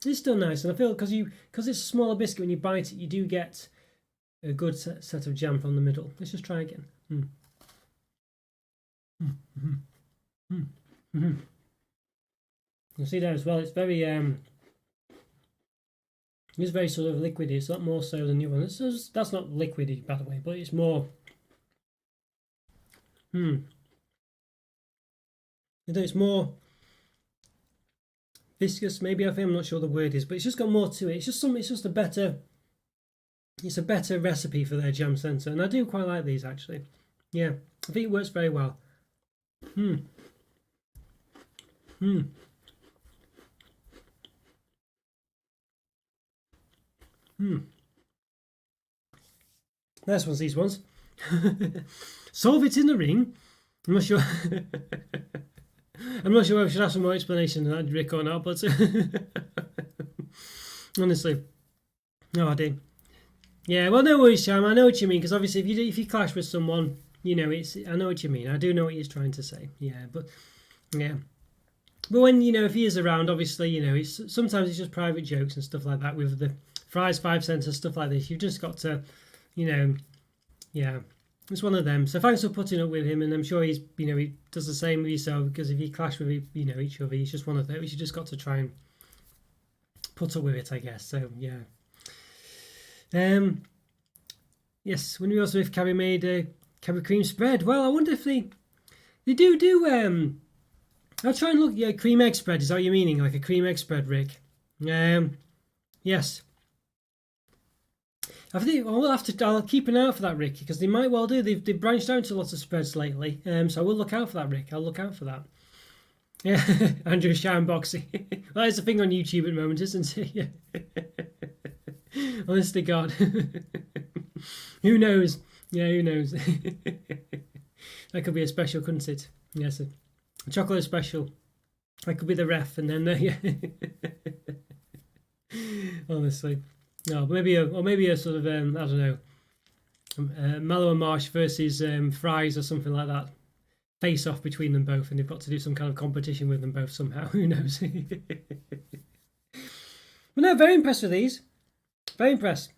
it's still nice, and I feel because it's a smaller biscuit, when you bite it, you do get a good set of jam from the middle. Let's just try again. You'll see there as well. It's very it's very sort of liquidy. It's a lot more so than the other one. That's not liquidy, by the way, but it's more. It's more viscous, maybe. I think, I'm not sure what the word is, but it's just got more to it. It's just a better recipe for their jam centre, and I do quite like these, actually. Yeah, I think it works very well. Nice ones, these ones. Solve it in the ring. I'm not sure. I'm not sure if I should have some more explanation than that, Rick, or not, but honestly, no, I did. Yeah, well, no worries, Sham. I know what you mean, because obviously, if you clash with someone, you know, I know what you mean. I do know what he's trying to say. Yeah, but when, you know, if he is around, obviously, you know, sometimes it's just private jokes and stuff like that with the fries 5 cents and stuff like this. You've just got to, you know, yeah. It's one of them. So thanks for putting up with him, and I'm sure he's, you know, he does the same with yourself, because if you clash with, you know, each other, he's just one of those. You just got to try and put up with it, I guess. So yeah. Yes, when we also with Carrie made a Carrie cream spread. Well, I wonder if they do. I'll try and look. Yeah, cream egg spread. Is that what you're meaning? Like a cream egg spread, Rick? Yes. I think I'll keep an eye out for that, Rick, because they might well do. They've branched out into lots of spreads lately, so I will look out for that, Rick. I'll look out for that. Yeah, Andrew Sharon Boxing. That is a thing on YouTube at the moment, isn't it? Yeah. Honest to God. Who knows? Yeah, who knows? That could be a special, couldn't it? Yes, a chocolate special. That could be the ref, and then yeah. Honestly. No, maybe a sort of I don't know, Mallow and Marsh versus Fries or something like that. Face off between them both, and they've got to do some kind of competition with them both somehow. Who knows? But no, very impressed with these. Very impressed.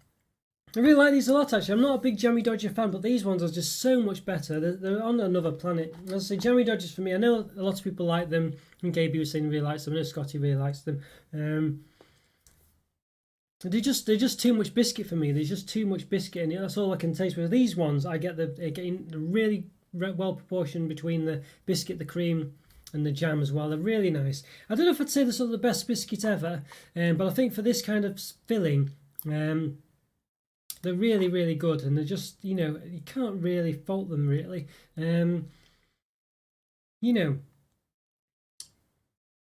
I really like these a lot, actually. I'm not a big Jammy Dodger fan, but these ones are just so much better. They're on another planet. As I say, Jammy Dodgers for me, I know a lot of people like them, and Gaby was saying he really likes them. I know Scotty really likes them. They're just too much biscuit for me. There's just too much biscuit, and that's all I can taste. With these ones, I get getting the really well proportioned between the biscuit, the cream, and the jam as well. They're really nice. I don't know if I'd say they're sort of the best biscuit ever, but I think for this kind of filling, they're really, really good, and they're just, you know, you can't really fault them, really. Yeah, you know,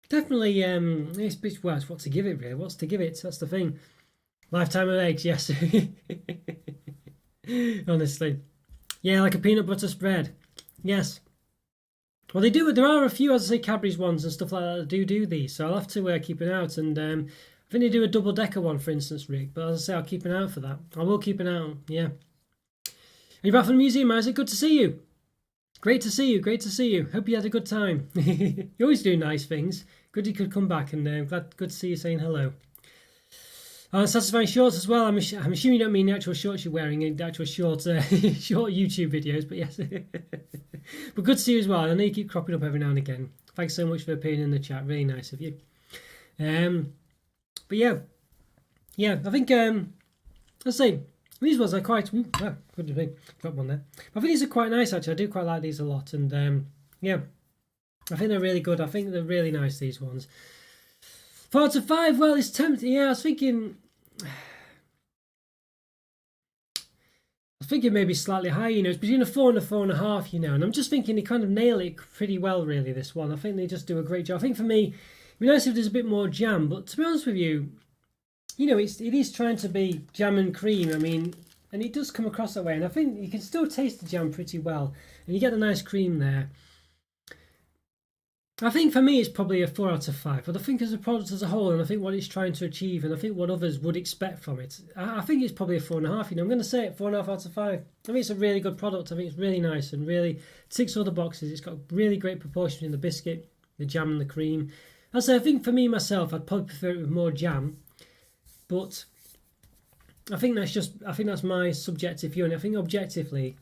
definitely, well, it's what to give it, really. What's to give it? That's the thing. Lifetime of eggs, yes. Honestly. Yeah, like a peanut butter spread. Yes. Well, they do. There are a few, as I say, Cadbury's ones and stuff like that do these. So I'll have to keep an eye out. And I think they do a double decker one, for instance, Rick. But as I say, I'll keep an eye out for that. I will keep an eye out. Yeah. Are you back from the museum, Isaac? Good to see you. Great to see you. Great to see you. Hope you had a good time. You always do nice things. Good you could come back, and good to see you saying hello. Satisfying shorts as well. I'm assuming you don't mean the actual shorts you're wearing in the actual short YouTube videos, but yes. But good to see you as well. I know you keep cropping up every now and again. Thanks so much for appearing in the chat. Really nice of you. But yeah. I think let's see. These ones are quite. Good to be. Got one there. I think these are quite nice actually. I do quite like these a lot, and yeah, I think they're really good. I think they're really nice, these ones. 4 out of 5. Well, it's tempting. Yeah, I was thinking maybe slightly higher. You know, it's between a 4 and a 4.5. You know, and I'm just thinking they kind of nail it pretty well, really. This one, I think they just do a great job. I think for me, it'd be nice if there's a bit more jam. But to be honest with you, you know, it is trying to be jam and cream. I mean, and it does come across that way. And I think you can still taste the jam pretty well, and you get the nice cream there. I think for me it's probably a 4 out of 5, but I think as a product as a whole, and I think what it's trying to achieve, and I think what others would expect from it, I think it's probably a 4.5. You know, I'm going to say it 4.5 out of 5. I think it's a really good product. I think it's really nice and really ticks all the boxes. It's got really great proportion in the biscuit, the jam, and the cream. I say I think for me myself, I'd probably prefer it with more jam, but I think that's my subjective view, and I think objectively,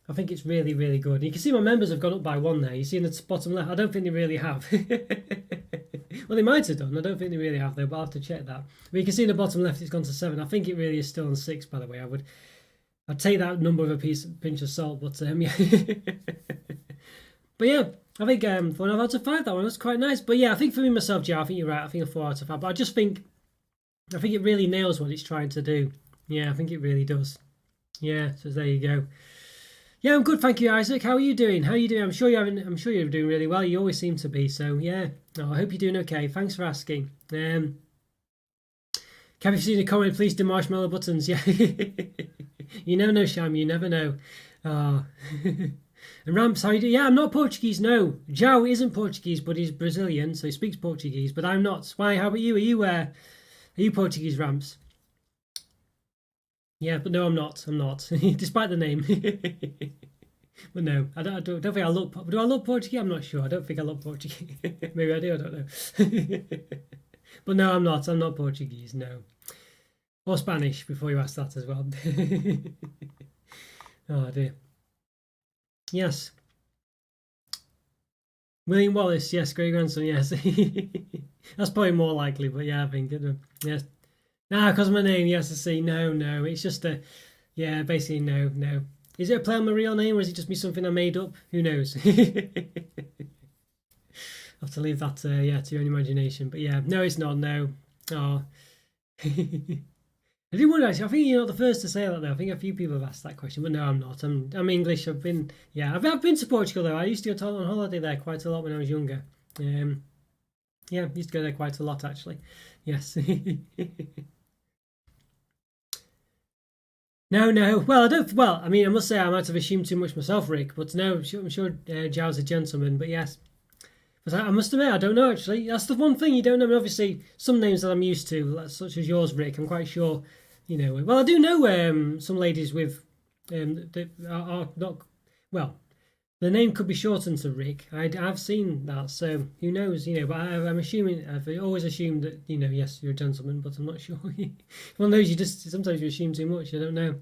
I think it's really, really good. You can see my members have gone up by 1 there. You see in the bottom left, I don't think they really have. Well, they might have done. I don't think they really have, though, but I'll have to check that. But you can see in the bottom left, it's gone to 7. I think it really is still on 6, by the way. I'd take that number with a pinch of salt, but yeah. But yeah, I think 4.5 out of 5, that one was quite nice. But yeah, I think for me, myself, Joe, I think you're right. I think a 4 out of 5. But I think it really nails what it's trying to do. Yeah, I think it really does. Yeah, so there you go. Yeah, I'm good, thank you, Isaac. How are you doing? I'm sure you're doing really well. You always seem to be. So yeah, I hope you're doing okay. Thanks for asking. Can you see the comment? Please do marshmallow buttons. Yeah, you never know, Sham. You never know. And Ramps, how you doing? Yeah, I'm not Portuguese. No, João isn't Portuguese, but he's Brazilian, so he speaks Portuguese. But I'm not. Why? How about you? Are you Portuguese, Ramps? Yeah, but no, I'm not. Despite the name. But no, I don't think I look. Do I look Portuguese? I'm not sure. I don't think I look Portuguese. Maybe I do. I don't know. But no, I'm not. I'm not Portuguese. No, or Spanish. Before you ask that as well. Oh dear. Yes. William Wallace. Yes, great grandson. Yes. That's probably more likely. But yeah, I think yes. Because of my name, yes, I see. No, it's just basically no. Is it a play on my real name, or is it just me something I made up? Who knows? I'll have to leave that, to your own imagination. But yeah, no, it's not, no. Oh. I do wonder, actually, I think you're not the first to say that, though. I think a few people have asked that question, but no, I'm not. I'm English. I've been to Portugal, though. I used to go on holiday there quite a lot when I was younger. Yeah, I used to go there quite a lot, actually. Yes. No. Well, I don't. Well, I mean, I must say I might have assumed too much myself, Rick. But no, I'm sure João's a gentleman. But yes, but I must admit, I don't know actually. That's the one thing you don't know. I mean, obviously, some names that I'm used to, such as yours, Rick, I'm quite sure. You know. Well, I do know some ladies with that are not. Well, the name could be shortened to Rick. I've seen that, so who knows? You know, but I'm assuming. I've always assumed that yes, you're a gentleman, but I'm not sure. One of those sometimes you assume too much. I don't know.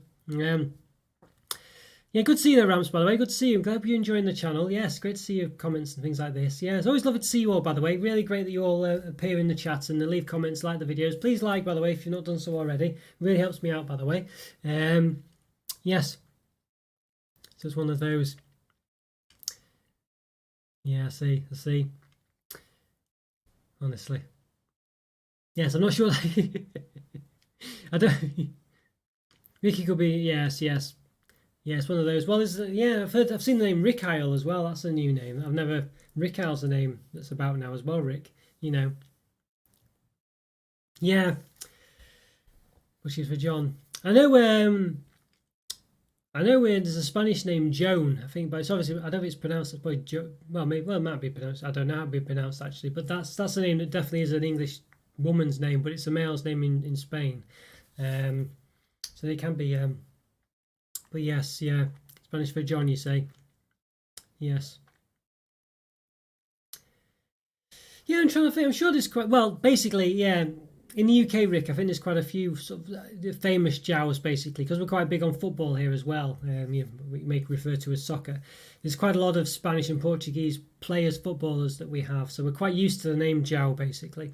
Yeah, good to see you there, Ramps, by the way. Good to see you. I'm glad you're enjoying the channel. Yes, great to see your comments and things like this. Yeah, it's always lovely to see you all, by the way. Really great that you all appear in the chat and leave comments, like the videos. Please like, by the way, if you've not done so already. Really helps me out, by the way. Yes. So it's one of those. Yeah, I see. Honestly. Yes, I'm not sure. I don't. Ricky could be, yes. Yeah, it's one of those. Well, yeah, I've seen the name Rick Isle as well. That's a new name. I've never. Rick Isle's a name that's about now as well. Rick, you know. Yeah, which is for John. I know. I know there's a Spanish name Joan. I think, but it's obviously I don't know if it's pronounced as probably well, maybe it might be pronounced. I don't know how to be pronounced actually, but that's a name that definitely is an English woman's name, but it's a male's name in Spain. So they can be. But yes, yeah, Spanish for John. You say yes. Yeah, I'm trying to think. I'm sure there's quite well. Basically, yeah. In the UK, Rick, I think there's quite a few sort of famous jows, basically, because we're quite big on football here as well. We may refer to as soccer. There's quite a lot of Spanish and Portuguese players, footballers that we have, so we're quite used to the name jow, basically.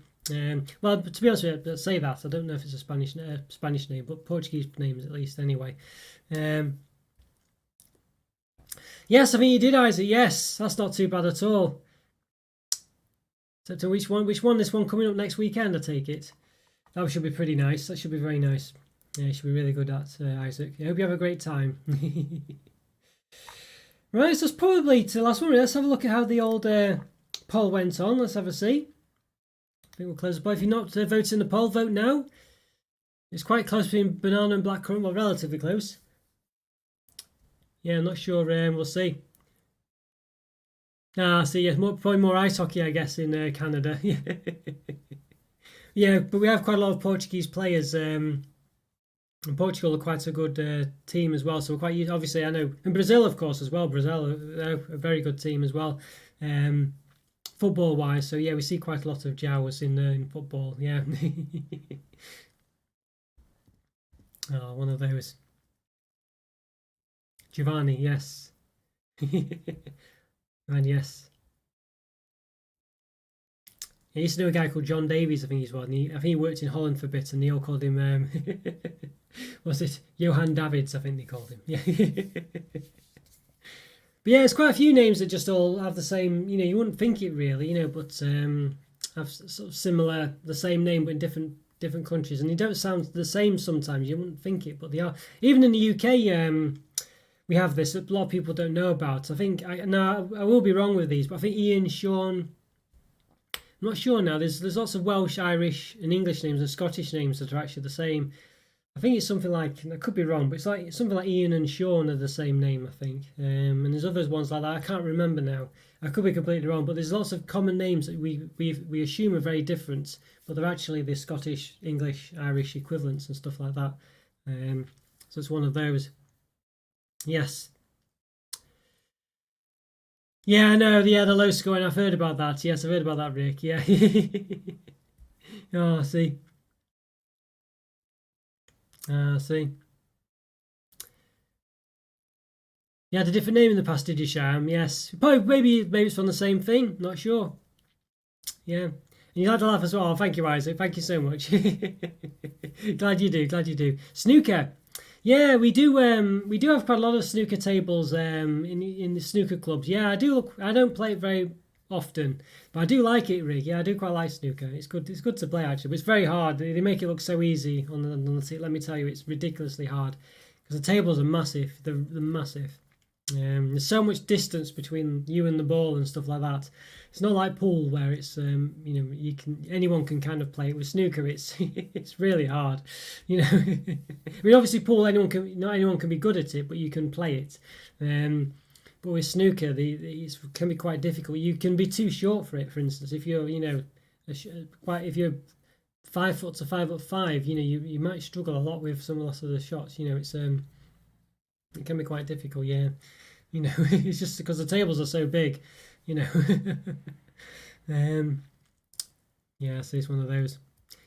Well, to be honest with you, I'd say that. I don't know if it's a Spanish name, but Portuguese names at least, anyway. Yes, I think you did, Isaac. Yes, that's not too bad at all. So which one? This one coming up next weekend, I take it. That should be pretty nice. That should be very nice. Yeah, you should be really good at Isaac. I hope you have a great time. Right, so that's probably the last one. Let's have a look at how the old poll went on. Let's have a see. I think we'll close the poll. If you're not voting in the poll, vote now. It's quite close between banana and blackcurrant. Well, relatively close. Yeah, I'm not sure. We'll see. See, yeah, probably more ice hockey, I guess, in Canada. Yeah, but we have quite a lot of Portuguese players. And Portugal are quite a good team as well. So we're quite obviously, I know, and Brazil, of course, as well. Brazil are a very good team as well, football wise. So yeah, we see quite a lot of Jawas in football. Yeah. Oh, one of those. Giovanni, yes. And yes. I used to know a guy called John Davies, I think he's one. I think he worked in Holland for a bit, and they all called him, was it Johan Davids, I think they called him. Yeah. But yeah, there's quite a few names that just all have the same, you wouldn't think it really, but have sort of similar, the same name, but in different countries. And they don't sound the same sometimes, you wouldn't think it, but they are. Even in the UK, we have this that a lot of people don't know about. I think, I will be wrong with these, but I think Ian, Sean, I'm not sure now. There's lots of Welsh, Irish, and English names and Scottish names that are actually the same. I think it's something like, I could be wrong, but it's like something like Ian and Sean are the same name, I think. And there's other ones like that. I can't remember now. I could be completely wrong, but there's lots of common names that we assume are very different, but they're actually the Scottish, English, Irish equivalents and stuff like that. So it's one of those. Yes. Yeah, I know. Yeah, the low scoring. I've heard about that. Yes, I've heard about that, Rick. Yeah. Oh, see. See. You had a different name in the past, did you, Sham? Yes. Probably, maybe it's from the same thing. Not sure. Yeah. And you had to laugh as well. Thank you, Isaac. Thank you so much. Glad you do. Snooker. Yeah, we do. We do have quite a lot of snooker tables in the snooker clubs. Yeah, I do. I don't play it very often, but I do like it, Rick. Yeah, I do quite like snooker. It's good. It's good to play actually, but it's very hard. They make it look so easy on the table. Let me tell you, it's ridiculously hard because the tables are massive. They're massive. There's so much distance between you and the ball and stuff like that. It's not like pool where it's anyone can kind of play it. With snooker, it's it's really hard. I mean, obviously pool not anyone can be good at it, but you can play it. But with snooker, it can be quite difficult. You can be too short for it. For instance, if you're if you're 5 foot to 5'5", you might struggle a lot with some lots of the shots. It's it can be quite difficult, yeah. It's just because the tables are so big, Yeah, so it's one of those.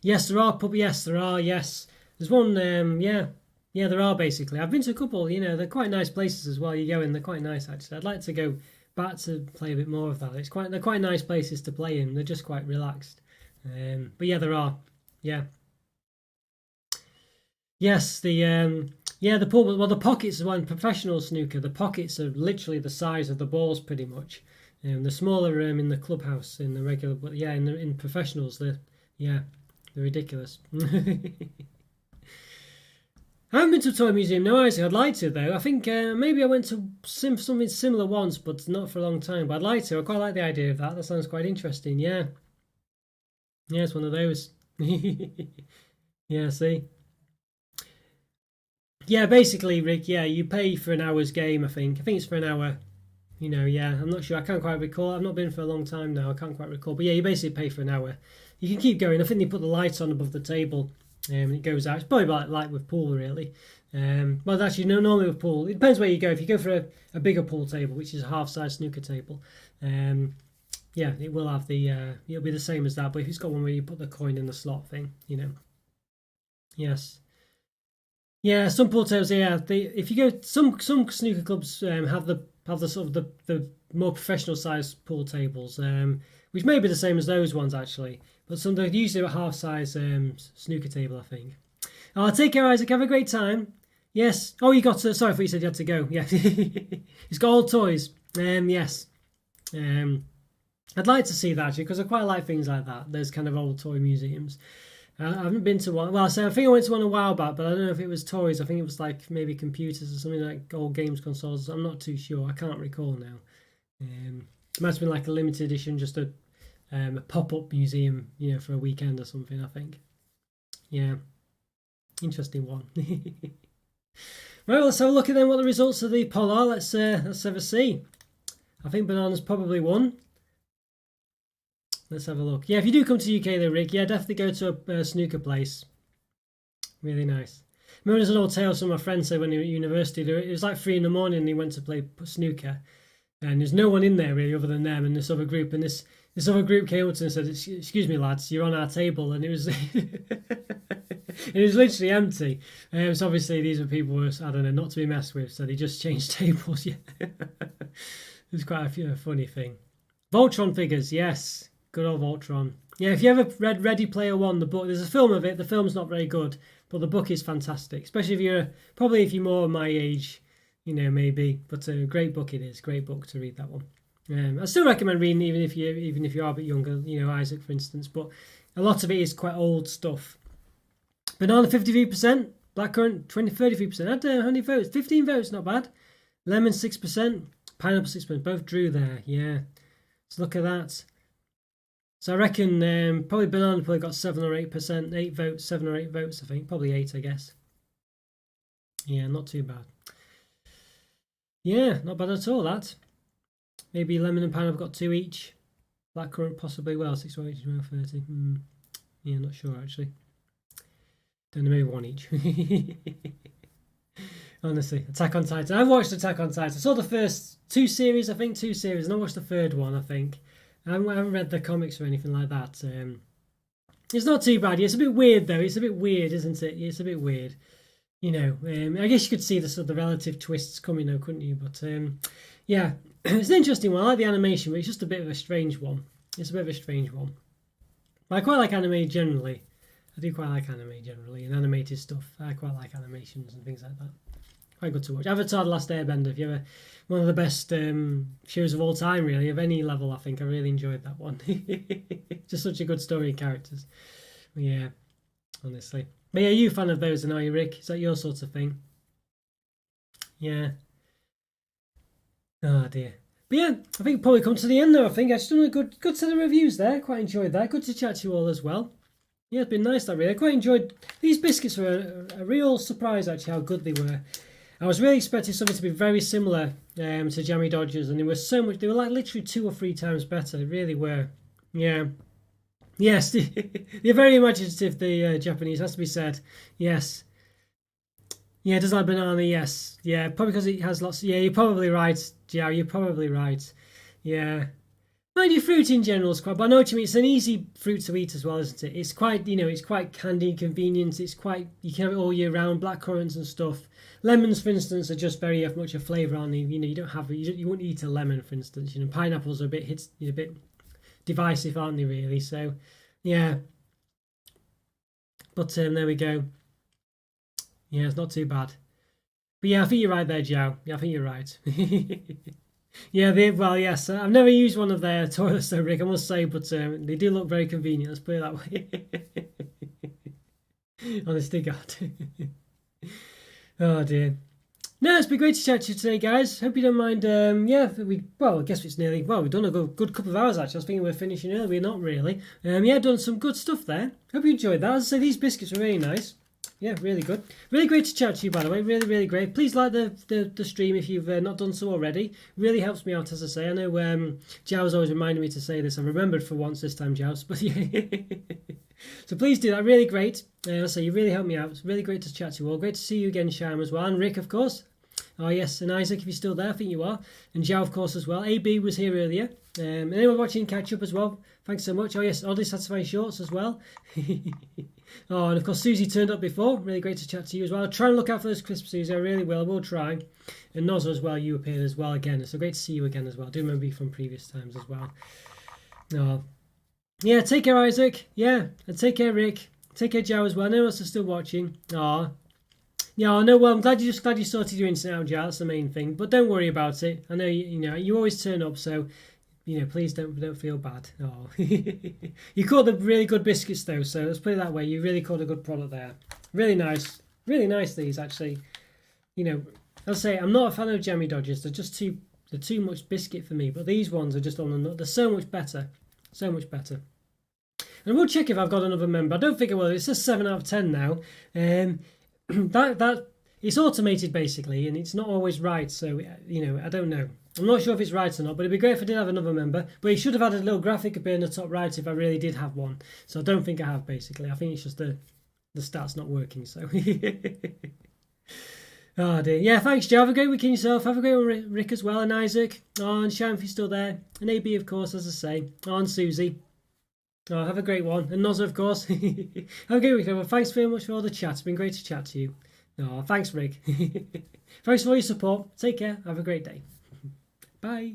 Yes, there are yes, there are, yes. There's one, yeah, there are basically. I've been to a couple, they're quite nice places as well. You go in, they're quite nice actually. I'd like to go back to play a bit more of that. They're quite nice places to play in. They're just quite relaxed. But yeah, there are, yeah. Yes, the pool. Well, the pockets are one professional snooker. The pockets are literally the size of the balls, pretty much. The smaller in the clubhouse in the regular, but yeah, in professionals, they're ridiculous. I haven't been to a toy museum, no, Isaac. I'd like to, though. I think maybe I went to something similar once, but not for a long time. But I'd like to. I quite like the idea of that. That sounds quite interesting, yeah. Yeah, it's one of those. Yeah, see? Yeah, basically, Rick, yeah, you pay for an hour's game, I think. I think it's for an hour. Yeah, I'm not sure. I can't quite recall. I've not been for a long time now. I can't quite recall. But yeah, you basically pay for an hour. You can keep going. I think they put the lights on above the table. And it goes out. It's probably like with pool, really. Well, actually, no, normally with pool, it depends where you go. If you go for a bigger pool table, which is a half-size snooker table, yeah, it will have it'll be the same as that. But if it's got one where you put the coin in the slot thing, yes, yeah, some pool tables, yeah. If you go, some snooker clubs have the sort of the more professional size pool tables, which may be the same as those ones actually. But some they're usually a half-size snooker table, I think. Oh, take care, Isaac. Have a great time. Yes. Oh, you got to. Sorry, I thought you said you had to go. Yeah. He's got old toys. Yes. I'd like to see that actually because I quite like things like that. There's kind of old toy museums. I haven't been to one. Well, I think I went to one a while back, but I don't know if it was toys. I think it was like maybe computers or something like old games consoles. I'm not too sure. I can't recall now. It might have been like a limited edition, just a pop-up museum, for a weekend or something. I think. Yeah. Interesting one. Right, let's have a look at then what the results of the poll are. Let's have a see. I think bananas probably won. Let's have a look. Yeah, if you do come to UK though, Rick, yeah, definitely go to a snooker place. Really nice. I remember there's an old tale some of my friends said when he was at university. It was like 3 in the morning and he went to play snooker. And there's no one in there really other than them and this other group. And this other group came up to him and said, "Excuse me, lads, you're on our table." And it was it was literally empty. So obviously these were people who were, I don't know, not to be messed with. So they just changed tables. Yeah, it was quite a funny thing. Voltron figures, yes. Good old Voltron. Yeah, if you ever read Ready Player One, the book, there's a film of it. The film's not very good, but the book is fantastic. Especially if you're more my age, maybe. But a great book it is. Great book to read that one. I still recommend reading even if you are a bit younger. Isaac, for instance. But a lot of it is quite old stuff. Banana 53%, blackcurrant 33%. How many votes? 15 votes, not bad. Lemon 6%, pineapple 6%. Both drew there. Yeah. So look at that. So I reckon probably banana probably got 7 or 8%, 8 votes, 7 or 8 votes, I think. Probably 8, I guess. Yeah, not too bad. Yeah, not bad at all, that. Maybe lemon and pineapple got 2 each. Blackcurrant possibly, 6 or 8, 12, 30. Yeah, not sure, actually. Don't know, maybe 1 each. Honestly, Attack on Titan. I've watched Attack on Titan. I saw the first 2 series, I think, 2 series, and I watched the third one, I think. I haven't read the comics or anything like that. It's not too bad. Yeah, it's a bit weird though. It's a bit weird, isn't it? It's a bit weird. I guess you could see the relative twists coming though, couldn't you? But yeah, it's an interesting one. I like the animation, but it's just a bit of a strange one. It's a bit of a strange one. But I quite like anime generally. I do quite like anime generally and animated stuff. I quite like animations and things like that. Quite good to watch. Avatar: The Last Airbender. If you ever, one of the best shows of all time, really, of any level. I think I really enjoyed that one. Just such a good story and characters. But yeah, honestly. But yeah, are you a fan of those? And are you, Rick? Is that your sort of thing? Yeah. Oh dear. But yeah, I think probably come to the end though. I think I've done a good set of reviews there. Quite enjoyed that. Good to chat to you all as well. Yeah, it's been nice that really. I quite enjoyed these biscuits. Were a real surprise actually how good they were. I was really expecting something to be very similar to Jammy Dodgers, and they were so much. They were like literally 2 or 3 times better. They really were. Yeah. Yes, they're very imaginative. The Japanese, has to be said. Yes. Yeah, it does like banana. Yes. Yeah, probably because it has lots. Yeah, you're probably right, Joe. You're probably right. Yeah. Mind you, fruit in general is quite. But I know what you mean. It's an easy fruit to eat as well, isn't it? It's quite. It's quite candy convenient. It's quite. You can have it all year round. Blackcurrants and stuff. Lemons, for instance, are just very much a flavour, aren't they? You don't have you wouldn't eat a lemon, for instance. Pineapples are a bit divisive, aren't they? Really. So, yeah. But there we go. Yeah, it's not too bad. But yeah, I think you're right there, Joe. Yeah, I think you're right. Yeah, yes. I've never used one of their toilets, though, Rick. I must say, but they do look very convenient. Let's put it that way. Honest to God. Oh dear. No, it's been great to chat to you today, guys. Hope you don't mind. I guess it's nearly. Well, we've done a good couple of hours actually. I was thinking we were finishing early. We're not really. Done some good stuff there. Hope you enjoyed that. As I say, these biscuits are really nice. Yeah, really good. Really great to chat to you, by the way. Really, really great. Please like the stream if you've not done so already. Really helps me out, as I say. I know Jow's always reminded me to say this. I remembered for once this time, Jows. But yeah. So please do that. Really great. I'll say you really helped me out. It's really great to chat to you all. Great to see you again, Sham, as well. And Rick, of course. Oh, yes. And Isaac, if you're still there, I think you are. And Jow, of course, as well. AB was here earlier. And anyone watching catch up as well, thanks so much. Oh, yes. Oddly Satisfying Shorts as well. Oh, and of course, Susie turned up before. Really great to chat to you as well. I'll try and look out for those crisps, Susie. I really will. We'll try. And Noz as well, you appeared as well again. So great to see you again as well. I do remember you from previous times as well. Oh. Yeah, take care, Isaac. Yeah, and take care, Rick. Take care, Joe, as well. No one else is still watching. Aw. Yeah, I know. Well, I'm glad you sorted your internet out, Joe. That's the main thing. But don't worry about it. I know you always turn up, so please don't feel bad. Oh, you caught the really good biscuits though. So let's put it that way. You really caught a good product there. Really nice these actually. I'll say I'm not a fan of jammy dodgers. They're too much biscuit for me. But these ones are just on the nut. They're so much better. So much better. And we'll check if I've got another member. I don't think I will. It says 7 out of 10 now. That it's automated basically, and it's not always right. So I don't know. I'm not sure if it's right or not, but it'd be great if I did have another member. But it should have had a little graphic appear in the top right if I really did have one. So I don't think I have basically. I think it's just the stats not working. So. Oh dear. Yeah, thanks, Joe. Have a great weekend yourself. Have a great one, Rick, as well, and Isaac. Oh, and Sham, if you're still there. And AB, of course, as I say. Oh, and Susie. Oh, have a great one. And Nozza, of course. Have a great weekend. Well, thanks very much for all the chat. It's been great to chat to you. Oh, thanks, Rick. Thanks for all your support. Take care. Have a great day. Bye.